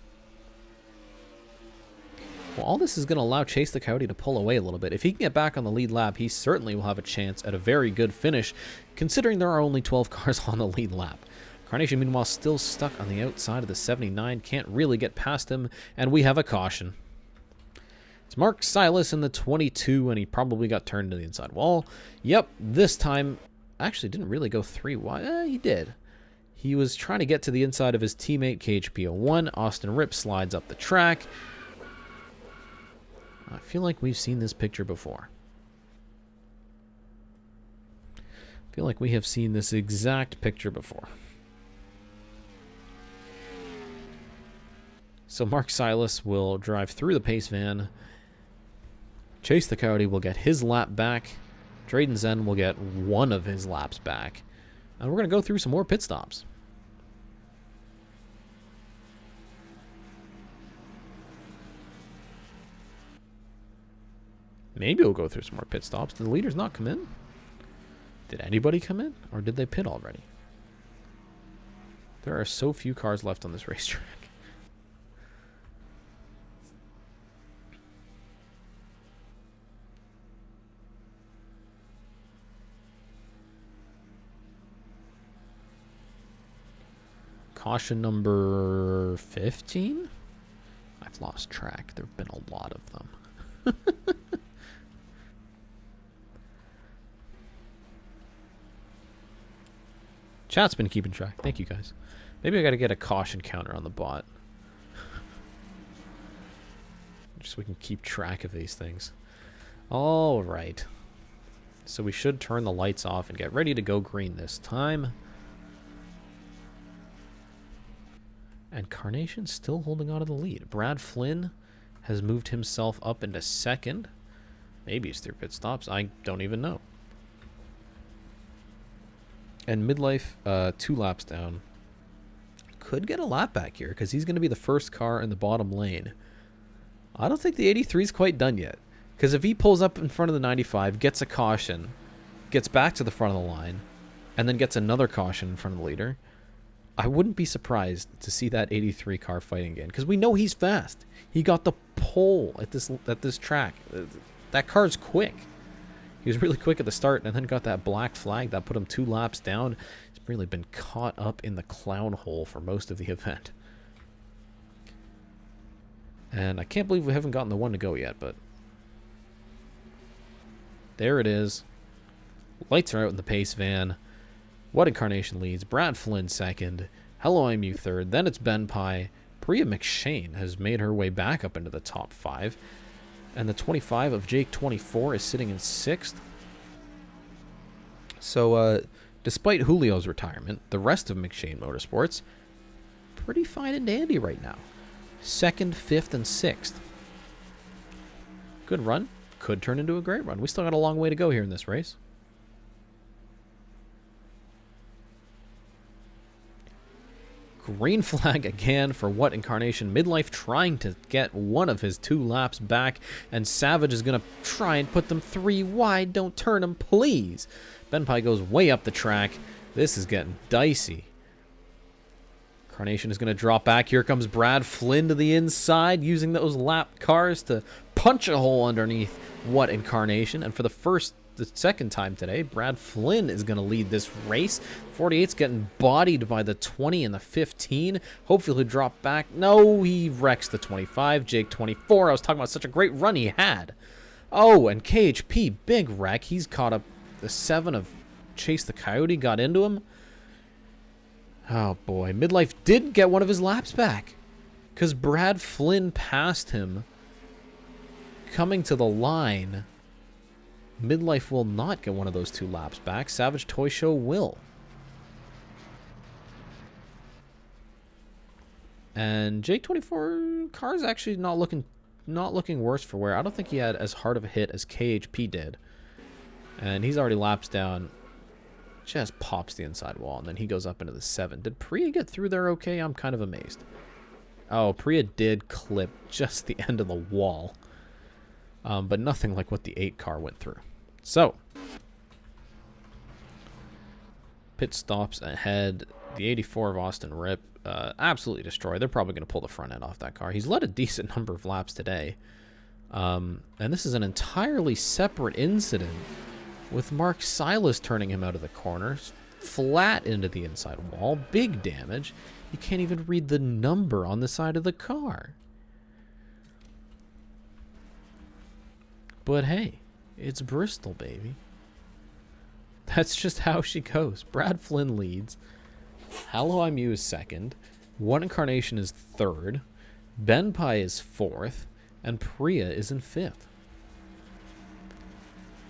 Well, all this is going to allow Chase the Coyote to pull away a little bit. If he can get back on the lead lap, he certainly will have a chance at a very good finish, considering there are only 12 cars on the lead lap. Carnation, meanwhile, still stuck on the outside of the 79, can't really get past him, and we have a caution. It's Mark Silas in the 22, and he probably got turned to the inside wall. Yep, this time, actually didn't really go 3 wide. He did. He was trying to get to the inside of his teammate, KHP01. Austin Ripp slides up the track. I feel like we've seen this picture before. I feel like we have seen this exact picture before. So Mark Silas will drive through the pace van. Chase the Coyote will get his lap back. Drayden Zen will get 1 of his laps back. And we're going to go through some more pit stops. Maybe we'll go through some more pit stops. Did the leaders not come in? Did anybody come in? Or did they pit already? There are so few cars left on this racetrack. Caution number 15? I've lost track. There have been a lot of them. Chat's been keeping track. Thank you, guys. Maybe I got to get a caution counter on the bot. Just so we can keep track of these things. All right. So we should turn the lights off and get ready to go green this time. And Carnation's still holding on to the lead. Brad Flynn has moved himself up into second. Maybe he's through pit stops. I don't even know. And Midlife, 2 laps down. Could get a lap back here because he's going to be the first car in the bottom lane. I don't think the 83 is quite done yet. Because if he pulls up in front of the 95, gets a caution, gets back to the front of the line, and then gets another caution in front of the leader, I wouldn't be surprised to see that 83 car fighting again. Because we know he's fast. He got the pole at this track. That car's quick. He was really quick at the start and then got that black flag that put him 2 laps down. He's really been caught up in the clown hole for most of the event. And I can't believe we haven't gotten the one to go yet, but there it is. Lights are out in the pace van. What Incarnation leads. Brad Flynn second. Hello, I'm you third. Then it's Ben Pye. Priya McShane has made her way back up into the top 5. And the 25 of Jake 24 is sitting in 6th. So, despite Julio's retirement, the rest of McShane Motorsports, pretty fine and dandy right now. 2nd, 5th, and 6th. Good run. Could turn into a great run. We still got a long way to go here in this race. Green flag again for What Incarnation. Midlife trying to get one of his 2 laps back, and Savage is going to try and put them 3 wide. Don't turn him, please. Ben Pye goes way up the track. This is getting dicey. Incarnation is going to drop back. Here comes Brad Flynn to the inside, using those lap cars to punch a hole underneath What Incarnation. And for the second time today, Brad Flynn is going to lead this race. 48's getting bodied by the 20 and the 15. Hopefully he'll drop back. No, he wrecks the 25. Jake 24. I was talking about such a great run he had. Oh, and KHP, big wreck. He's caught up. The 7 of Chase the Coyote got into him. Oh, boy. Midlife did get one of his laps back because Brad Flynn passed him coming to the line. Midlife will not get one of those 2 laps back. Savage Toy Show will. And Jake 24 car's actually not looking worse for wear. I don't think he had as hard of a hit as KHP did. And he's already laps down. Just pops the inside wall, and then he goes up into the 7. Did Priya get through there okay? I'm kind of amazed. Oh, Priya did clip just the end of the wall. But nothing like what the 8 car went through. So, pit stops ahead. The 84 of Austin Ripp, absolutely destroyed. They're probably going to pull the front end off that car. He's led a decent number of laps today. And this is an entirely separate incident with Mark Silas turning him out of the corner, flat into the inside wall, big damage. You can't even read the number on the side of the car. But hey, it's Bristol, baby. That's just how she goes. Brad Flynn leads. Hello, I'm You is second. One Incarnation is third. Ben Pye is fourth. And Priya is in fifth.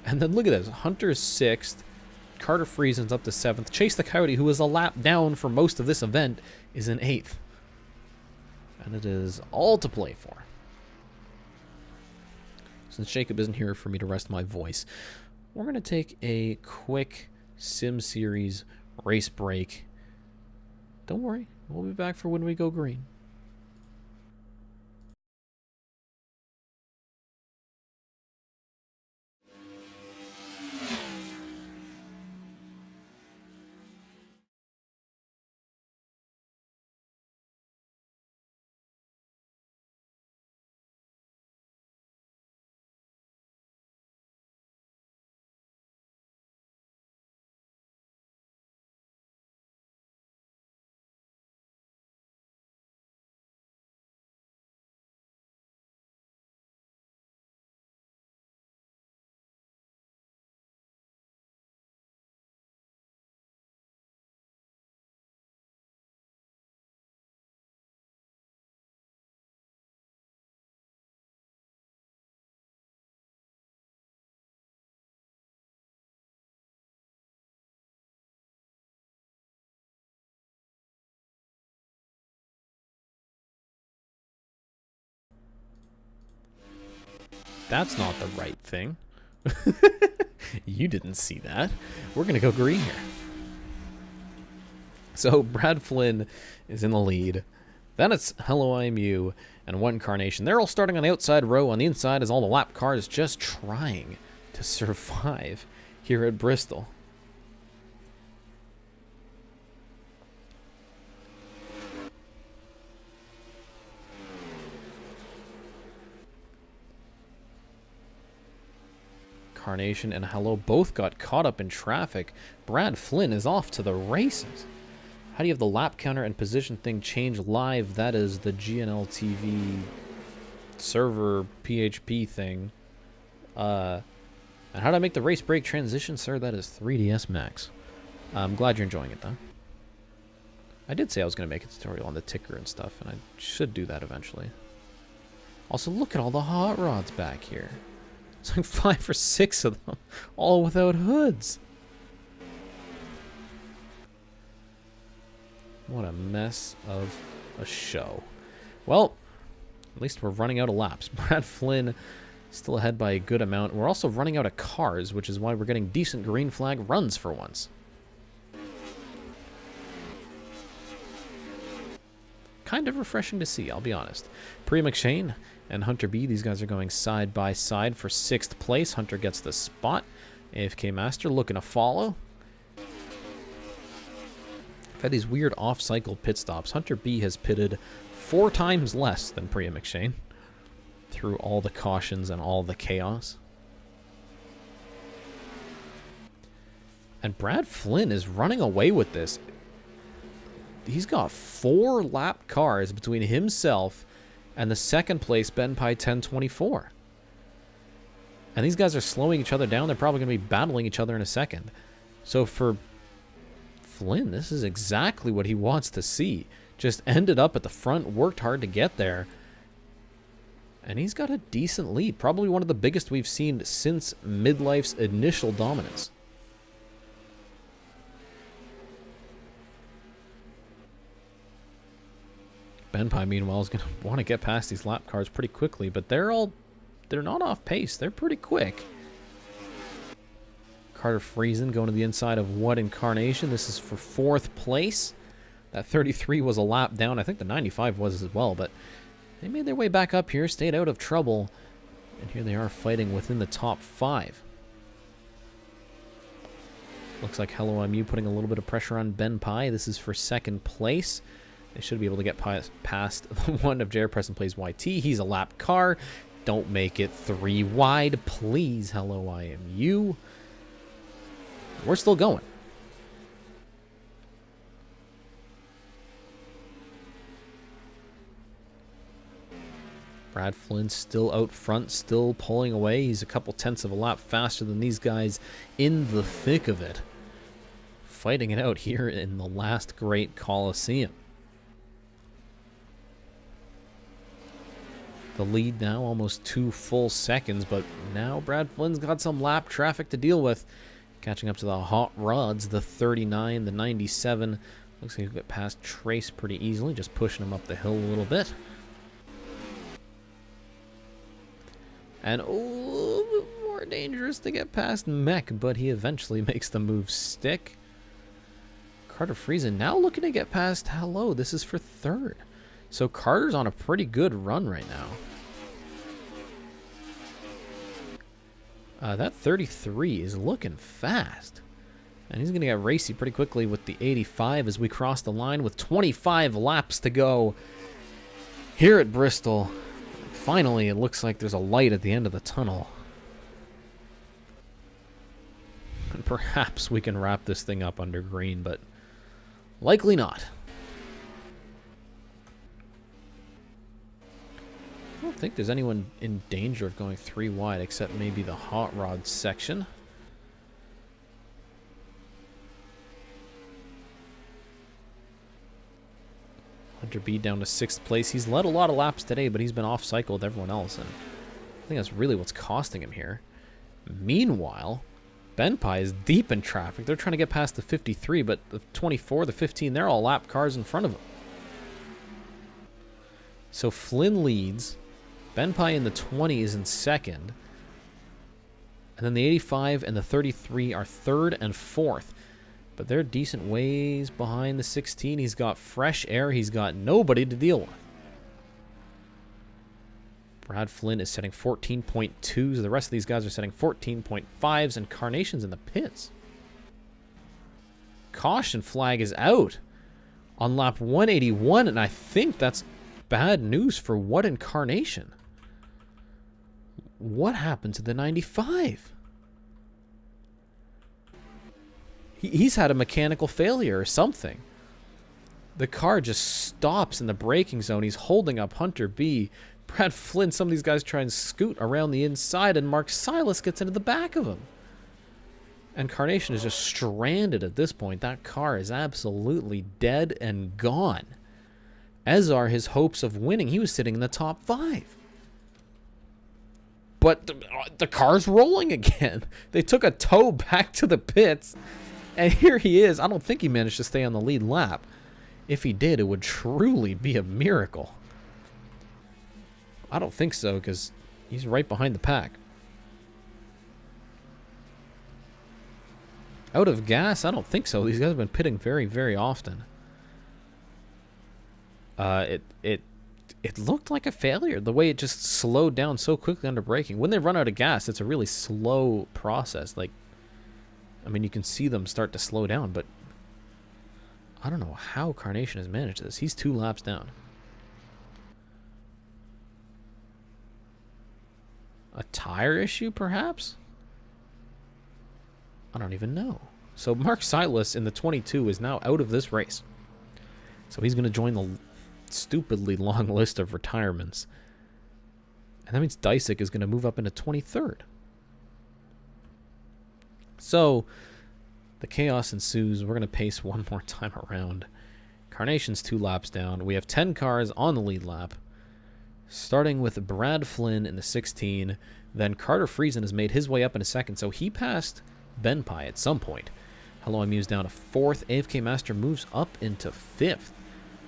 And then look at this. Hunter's sixth. Carter Friesen's up to seventh. Chase the Coyote, who was a lap down for most of this event, is in eighth. And it is all to play for. Since Jacob isn't here for me to rest my voice, we're going to take a quick Sim Series race break. Don't worry, we'll be back for when we go green. That's not the right thing. You didn't see that. We're going to go green here. So Brad Flynn is in the lead. Then it's Hello IMU and One Carnation. They're all starting on the outside row. On the inside is all the lap cars just trying to survive here at Bristol. Carnation and Hello both got caught up in traffic. Brad Flynn is off to the races. How do you have the lap counter and position thing change live? That is the GNL TV server PHP thing. And how do I make the race break transition, sir? That is 3DS Max. I'm glad you're enjoying it, though. I did say I was going to make a tutorial on the ticker and stuff, and I should do that eventually. Also, look at all the hot rods back here. It's like 5 or 6 of them, all without hoods. What a mess of a show. Well, at least we're running out of laps. Brad Flynn still ahead by a good amount. We're also running out of cars, which is why we're getting decent green flag runs for once. Kind of refreshing to see, I'll be honest. Priya McShane and Hunter B, these guys are going side by side for 6th place. Hunter gets the spot. AFK Master looking to follow. I've had these weird off-cycle pit stops. Hunter B has pitted 4 times less than Priya McShane through all the cautions and all the chaos. And Brad Flynn is running away with this. He's got 4 lap cars between himself and the 2nd place Benpai 1024. And these guys are slowing each other down. They're probably going to be battling each other in a second. So for Flynn, this is exactly what he wants to see. Just ended up at the front, worked hard to get there. And he's got a decent lead. Probably one of the biggest we've seen since Midlife's initial dominance. Benpai, meanwhile, is going to want to get past these lap cars pretty quickly, but they're not off pace. They're pretty quick. Carter Friesen going to the inside of What Incarnation. This is for 4th place. That 33 was a lap down. I think the 95 was as well, but they made their way back up here, stayed out of trouble, and here they are fighting within the top 5. Looks like Hello IMU putting a little bit of pressure on Benpai. This is for 2nd place. They should be able to get past one of JR Preston Plays YT. He's a lap car. Don't make it 3 wide, please. Hello IMU. We're still going. Brad Flynn still out front, still pulling away. He's a couple tenths of a lap faster than these guys in the thick of it. Fighting it out here in the last great Coliseum. The lead now almost 2 full seconds, but now Brad Flynn's got some lap traffic to deal with. Catching up to the hot rods, the 39, the 97. Looks like he'll get past Trace pretty easily, just pushing him up the hill a little bit. And a little bit more dangerous to get past Mech, but he eventually makes the move stick. Carter Friesen now looking to get past Hello. This is for 3rd. So Carter's on a pretty good run right now. That 33 is looking fast. And he's going to get racy pretty quickly with the 85 as we cross the line with 25 laps to go here at Bristol. Finally, it looks like there's a light at the end of the tunnel. And perhaps we can wrap this thing up under green, but likely not. I don't think there's anyone in danger of going 3 wide except maybe the hot rod section. Hunter B down to 6th place. He's led a lot of laps today, but he's been off cycle with everyone else, and I think that's really what's costing him here. Meanwhile, Benpai is deep in traffic. They're trying to get past the 53, but the 24, the 15, they're all lap cars in front of him. So Flynn leads Benpai in the 20s in second. And then the 85 and the 33 are third and fourth. But they're decent ways behind the 16. He's got fresh air. He's got nobody to deal with. Brad Flynn is setting 14.2s. The rest of these guys are setting 14.5s. And Carnation's in the pits. Caution flag is out on lap 181. And I think that's bad news for What Incarnation. What happened to the 95? He's had a mechanical failure or something. The car just stops in the braking zone. He's holding up Hunter B. Brad Flynn, some of these guys try and scoot around the inside, and Mark Silas gets into the back of him. And Carnation is just stranded at this point. That car is absolutely dead and gone. As are his hopes of winning. He was sitting in the top 5. But the car's rolling again. They took a tow back to the pits. And here he is. I don't think he managed to stay on the lead lap. If he did, it would truly be a miracle. I don't think so, because he's right behind the pack. Out of gas? I don't think so. These guys have been pitting very, very often. It looked like a failure. The way it just slowed down so quickly under braking. When they run out of gas, it's a really slow process. Like, I mean, you can see them start to slow down, but I don't know how Carnation has managed this. He's 2 laps down. A tire issue, perhaps? I don't even know. So Mark Silas in the 22 is now out of this race. So he's going to join the stupidly long list of retirements. And that means Dysick is going to move up into 23rd. So the chaos ensues. We're going to pace one more time around. Carnation's 2 laps down. We have 10 cars on the lead lap. Starting with Brad Flynn in the 16. Then Carter Friesen has made his way up in a second. So he passed Benpai at some point. Hello, I'm Muse down to 4th. AFK Master moves up into 5th.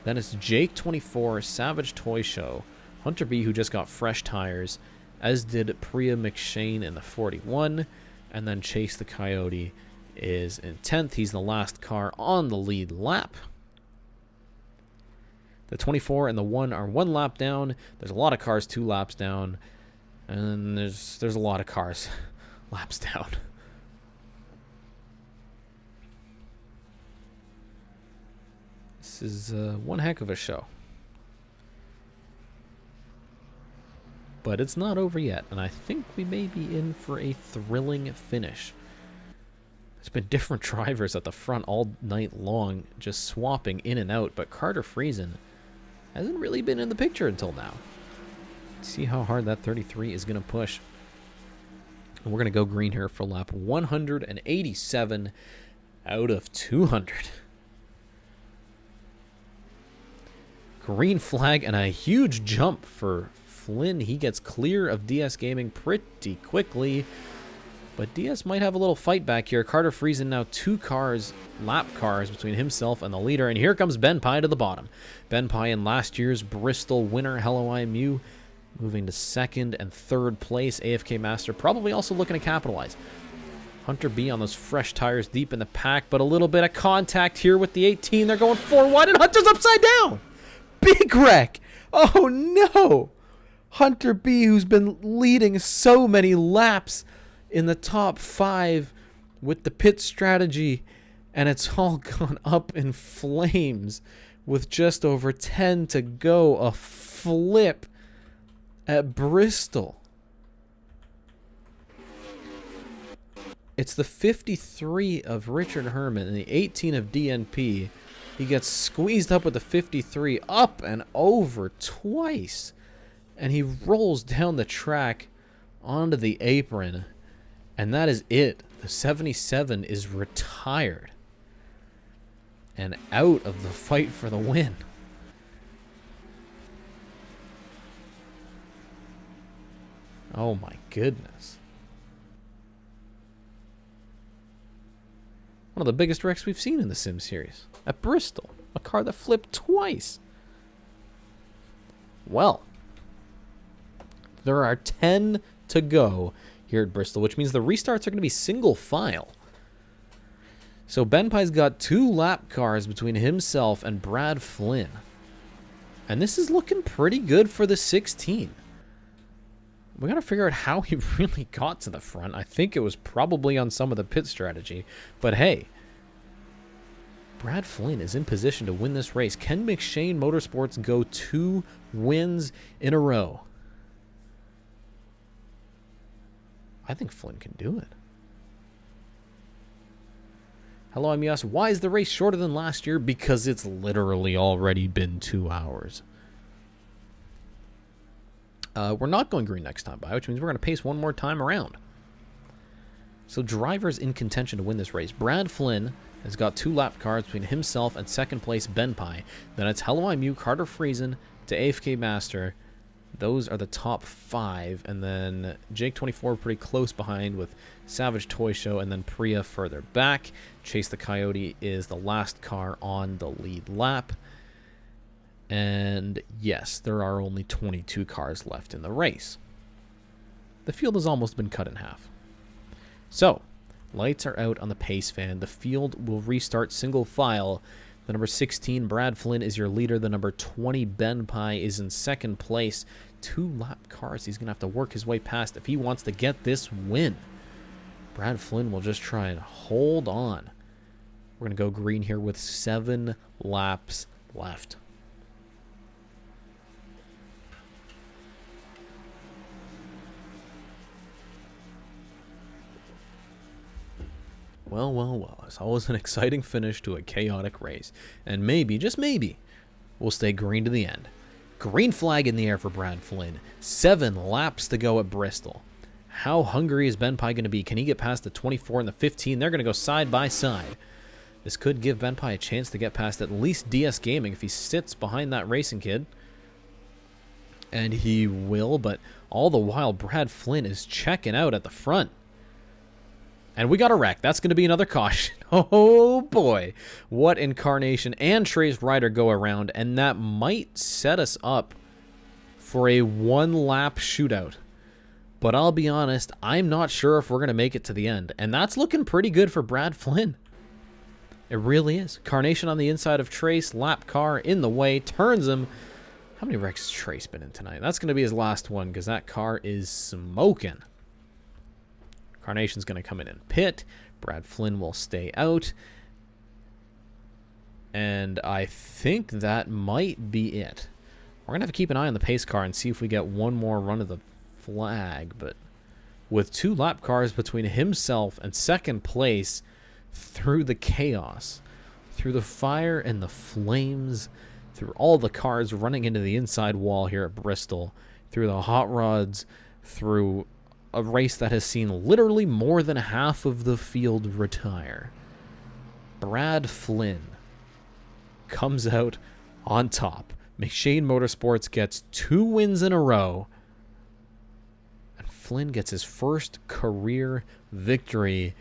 Then it's Jake 24, Savage Toy Show, Hunter B, who just got fresh tires, as did Priya McShane in the 41, and then Chase the Coyote is in 10th. He's the last car on the lead lap. The 24 and the 1 are 1 lap down. There's a lot of cars 2 laps down, and there's a lot of cars laps down. This is one heck of a show. But it's not over yet, and I think we may be in for a thrilling finish. There's been different drivers at the front all night long, just swapping in and out, but Carter Friesen hasn't really been in the picture until now. Let's see how hard that 33 is going to push. And we're going to go green here for lap 187 out of 200. Green flag and a huge jump for Flynn. He gets clear of DS Gaming pretty quickly. But DS might have a little fight back here. Carter Friesen now 2 cars, lap cars, between himself and the leader. And here comes Benpai to the bottom. Benpai in last year's Bristol winner, Hello I'm Mew, moving to 2nd and 3rd place. AFK Master probably also looking to capitalize. Hunter B on those fresh tires deep in the pack, but a little bit of contact here with the 18. They're going 4 wide, and Hunter's upside down. Big wreck. Oh, no. Hunter B, who's been leading so many laps in the top 5 with the pit strategy, and it's all gone up in flames with just over 10 to go. A flip at Bristol. It's the 53 of Richard Herman and the 18 of DNP. He gets squeezed up with the 53 up and over twice. And he rolls down the track onto the apron. And that is it. The 77 is retired. And out of the fight for the win. Oh my goodness. One of the biggest wrecks we've seen in the Sim series. At Bristol. A car that flipped twice. Well, There are 10 to go here at Bristol, which means the restarts are going to be single file. So Benpai's got 2 lap cars between himself and Brad Flynn. And this is looking pretty good for the 16. We got to figure out how he really got to the front. I think it was probably on some of the pit strategy. But hey, Brad Flynn is in position to win this race. Can McShane Motorsports go 2 wins in a row? I think Flynn can do it. Hello, I'm Yas. Why is the race shorter than last year? Because it's literally already been 2 hours. We're not going green next time by, which means we're going to pace one more time around. So drivers in contention to win this race. Brad Flynn has got 2 lap cars between himself and second place Benpai. Then it's Hello, I'm You, Carter Friesen to AFK Master. Those are the top 5. And then Jake24 pretty close behind with Savage Toy Show. And then Priya further back. Chase the Coyote is the last car on the lead lap. And yes, there are only 22 cars left in the race. The field has almost been cut in half. So, lights are out on the pace fan. The field will restart single file. The number 16, Brad Flynn, is your leader. The number 20, Benpai, is in second place. 2 lap cars he's going to have to work his way past if he wants to get this win. Brad Flynn will just try and hold on. We're going to go green here with 7 laps left. Well, well, well. It's always an exciting finish to a chaotic race. And maybe, just maybe, we'll stay green to the end. Green flag in the air for Brad Flynn. 7 laps to go at Bristol. How hungry is Benpai going to be? Can he get past the 24 and the 15? They're going to go side by side. This could give Benpai a chance to get past at least CodyHGaming if he sits behind that racing kid. And he will, but all the while Brad Flynn is checking out at the front. And we got a wreck. That's going to be another caution. Oh, boy. What Incarnation and Trace Ryder go around, and that might set us up for a 1-lap shootout. But I'll be honest, I'm not sure if we're going to make it to the end. And that's looking pretty good for Brad Flynn. It really is. Carnation on the inside of Trace. Lap car in the way. Turns him. How many wrecks has Trace been in tonight? That's going to be his last one because that car is smoking. Carnation's going to come in and pit. Brad Flynn will stay out. And I think that might be it. We're going to have to keep an eye on the pace car and see if we get one more run of the flag. But with 2 lap cars between himself and second place, through the chaos, through the fire and the flames, through all the cars running into the inside wall here at Bristol, through the hot rods, through a race that has seen literally more than half of the field retire, Brad Flynn comes out on top. McShane Motorsports gets 2 wins in a row, and Flynn gets his first career victory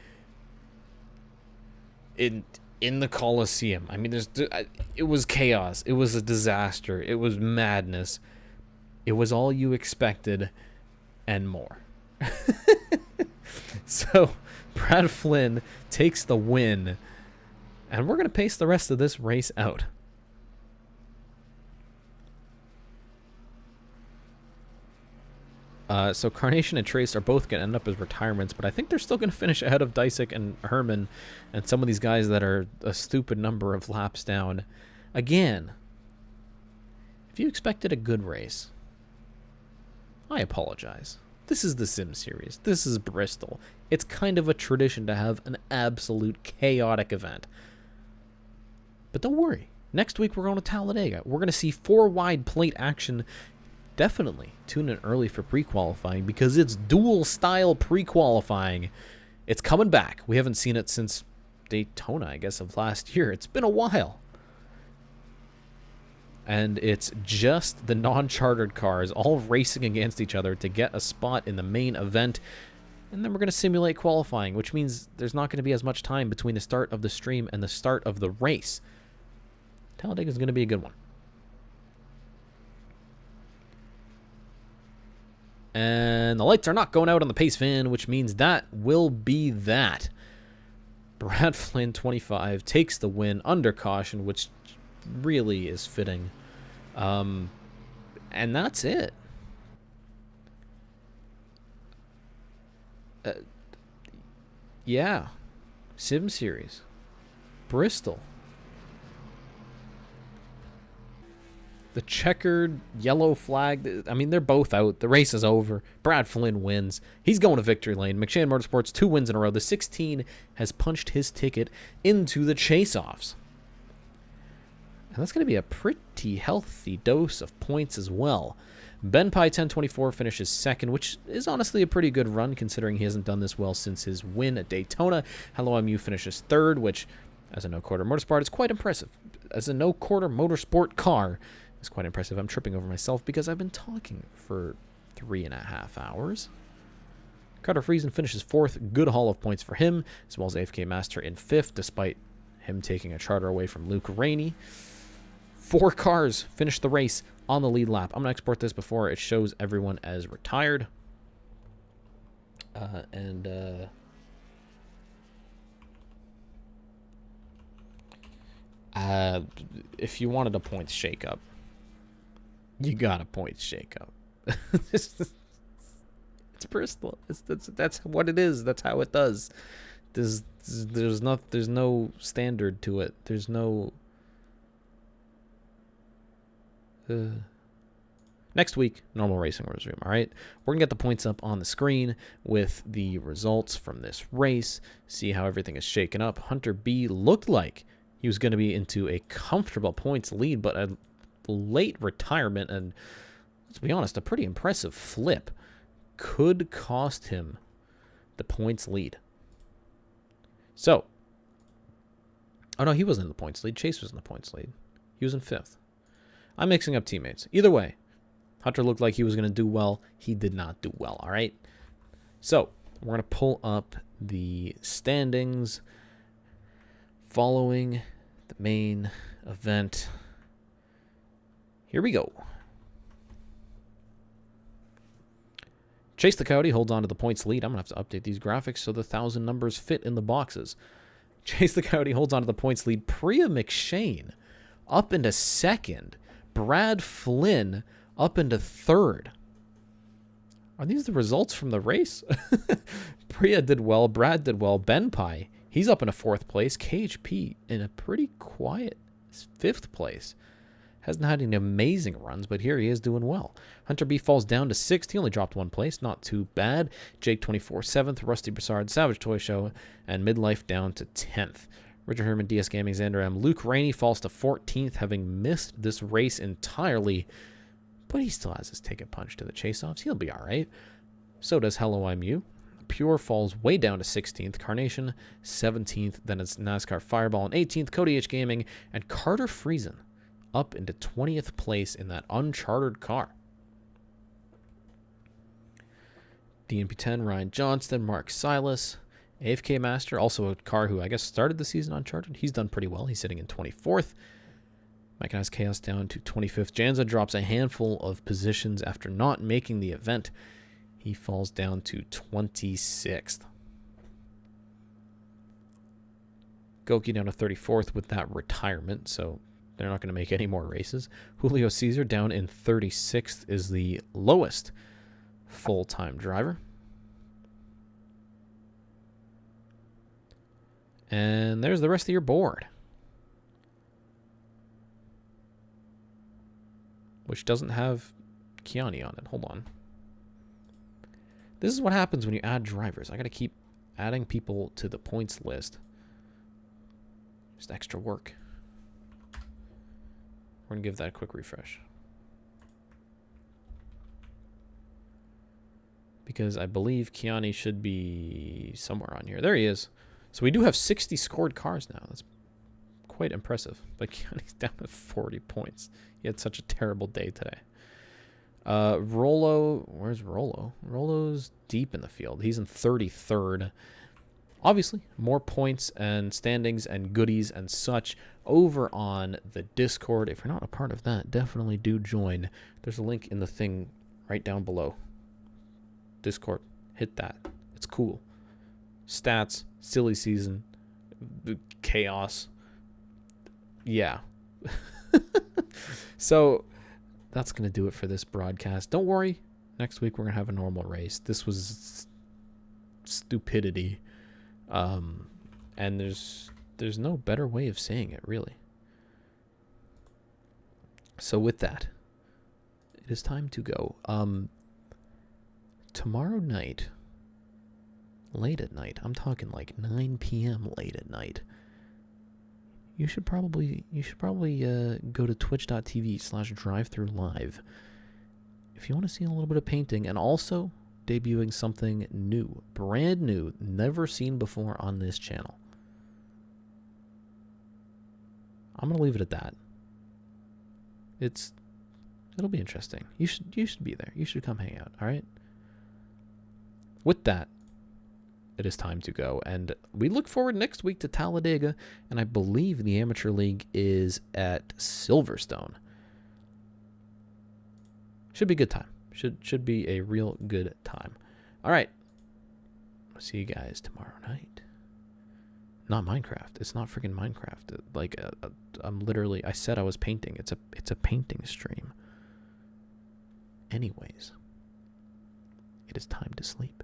in the Coliseum. I mean, it was chaos. It was a disaster. It was madness. It was all you expected and more. So Brad Flynn takes the win, and we're going to pace the rest of this race out. So Carnation and Trace are both going to end up as retirements, but I think they're still going to finish ahead of Dysik and Herman and some of these guys that are a stupid number of laps down. Again, if you expected a good race, I apologize. This is the Sim Series. This is Bristol. It's kind of a tradition to have an absolute chaotic event. But don't worry. Next week we're going to Talladega. We're going to see 4 wide plate action. Definitely tune in early for pre-qualifying because it's dual style pre-qualifying. It's coming back. We haven't seen it since Daytona, I guess, of last year. It's been a while. And it's just the non-chartered cars all racing against each other to get a spot in the main event. And then we're going to simulate qualifying, which means there's not going to be as much time between the start of the stream and the start of the race. Talladega is going to be a good one. And the lights are not going out on the pace fan, which means that will be that. Brad Flynn, 25, takes the win under caution, which really is fitting. And that's it. Yeah. Sim Series. Bristol. The checkered yellow flag. I mean, they're both out. The race is over. Brad Flynn wins. He's going to victory lane. McShane Motorsports, 2 wins in a row. The 16 has punched his ticket into the chase-offs. And that's going to be a pretty healthy dose of points as well. Ben Pye 1024 finishes second, which is honestly a pretty good run considering he hasn't done this well since his win at Daytona. Hello MU finishes third, which as a no-quarter motorsport is quite impressive. As a no-quarter motorsport car, it's quite impressive. I'm tripping over myself because I've been talking for 3.5 hours. Carter Friesen finishes fourth. Good haul of points for him, as well as AFK Master in fifth, despite him taking a charter away from Luke Rainey. 4 cars finished the race on the lead lap. I'm going to export this before it shows everyone as retired. If you wanted a points shakeup, you got a points shakeup. It's Bristol. That's what it is. That's how it does. There's no standard to it. There's no. Next week, normal racing will resume. All right, we're gonna get the points up on the screen with the results from this race. See how everything is shaken up. Hunter B looked like he was going to be into a comfortable points lead, but a late retirement and, let's be honest, a pretty impressive flip could cost him the points lead. So, oh no, he wasn't in the points lead. Chase was in the points lead. He was in 5th. I'm mixing up teammates. Either way, Hunter looked like he was going to do well. He did not do well, all right? So, we're going to pull up the standings following the main event. Here we go. Chase the Cody holds on to the points lead. I'm going to have to update these graphics so the 1,000 numbers fit in the boxes. Chase the Cody holds on to the points lead. Priya McShane up into second. Brad Flynn up into third. Are these the results from the race? Priya did well. Brad did well. Ben Pye, he's up in a 4th place. KHP in a pretty quiet 5th place. Hasn't had any amazing runs, but here he is doing well. Hunter B falls down to 6th. He only dropped 1 place. Not too bad. Jake 24 7th. Rusty Broussard, Savage Toy Show, and Midlife down to 10th. Richard Herman, DS Gaming, Xander M. Luke Rainey falls to 14th, having missed this race entirely, but he still has his ticket punched to the chase-offs. He'll be all right. So does Hello IMU. Pure falls way down to 16th. Carnation, 17th. Then it's NASCAR Fireball in 18th. CodyHGaming and Carter Friesen up into 20th place in that unchartered car. DNP10, Ryan Johnston, Mark Silas, AFK Master, also a car who I guess started the season uncharted. He's done pretty well. He's sitting in 24th. Mechanized Chaos down to 25th. Janza drops a handful of positions after not making the event. He falls down to 26th. Goky down to 34th with that retirement, so they're not going to make any more races. Julio Caesar down in 36th is the lowest full-time driver. And there's the rest of your board, which doesn't have Kiani on it. Hold on. This is what happens when you add drivers. I got to keep adding people to the points list. Just extra work. We're going to give that a quick refresh. Because I believe Kiani should be somewhere on here. There he is. So we do have 60 scored cars now. That's quite impressive. But Kiani's down to 40 points. He had such a terrible day today. Rollo, where's Rollo? Rollo's deep in the field. He's in 33rd. Obviously, more points and standings and goodies and such over on the Discord. If you're not a part of that, definitely do join. There's a link in the thing right down below. Discord. Hit that. It's cool. Stats, silly season, chaos. Yeah. So that's going to do it for this broadcast. Don't worry. Next week we're going to have a normal race. This was stupidity. And there's no better way of saying it, really. So with that, it is time to go. Tomorrow night, late at night, I'm talking like 9 p.m. late at night, you should probably go to twitch.tv/drive-through-live if you want to see a little bit of painting, and also debuting something new, brand new, never seen before on this channel. I'm gonna leave it at that. It'll be interesting. You should be there. You should come hang out, all right? With that, it is time to go, and we look forward next week to Talladega, and I believe the Amateur League is at Silverstone. Should be a good time. Should be a real good time. All right. I'll see you guys tomorrow night. Not Minecraft. It's not freaking Minecraft. Like I'm literally. I said I was painting. It's a painting stream. Anyways, it is time to sleep.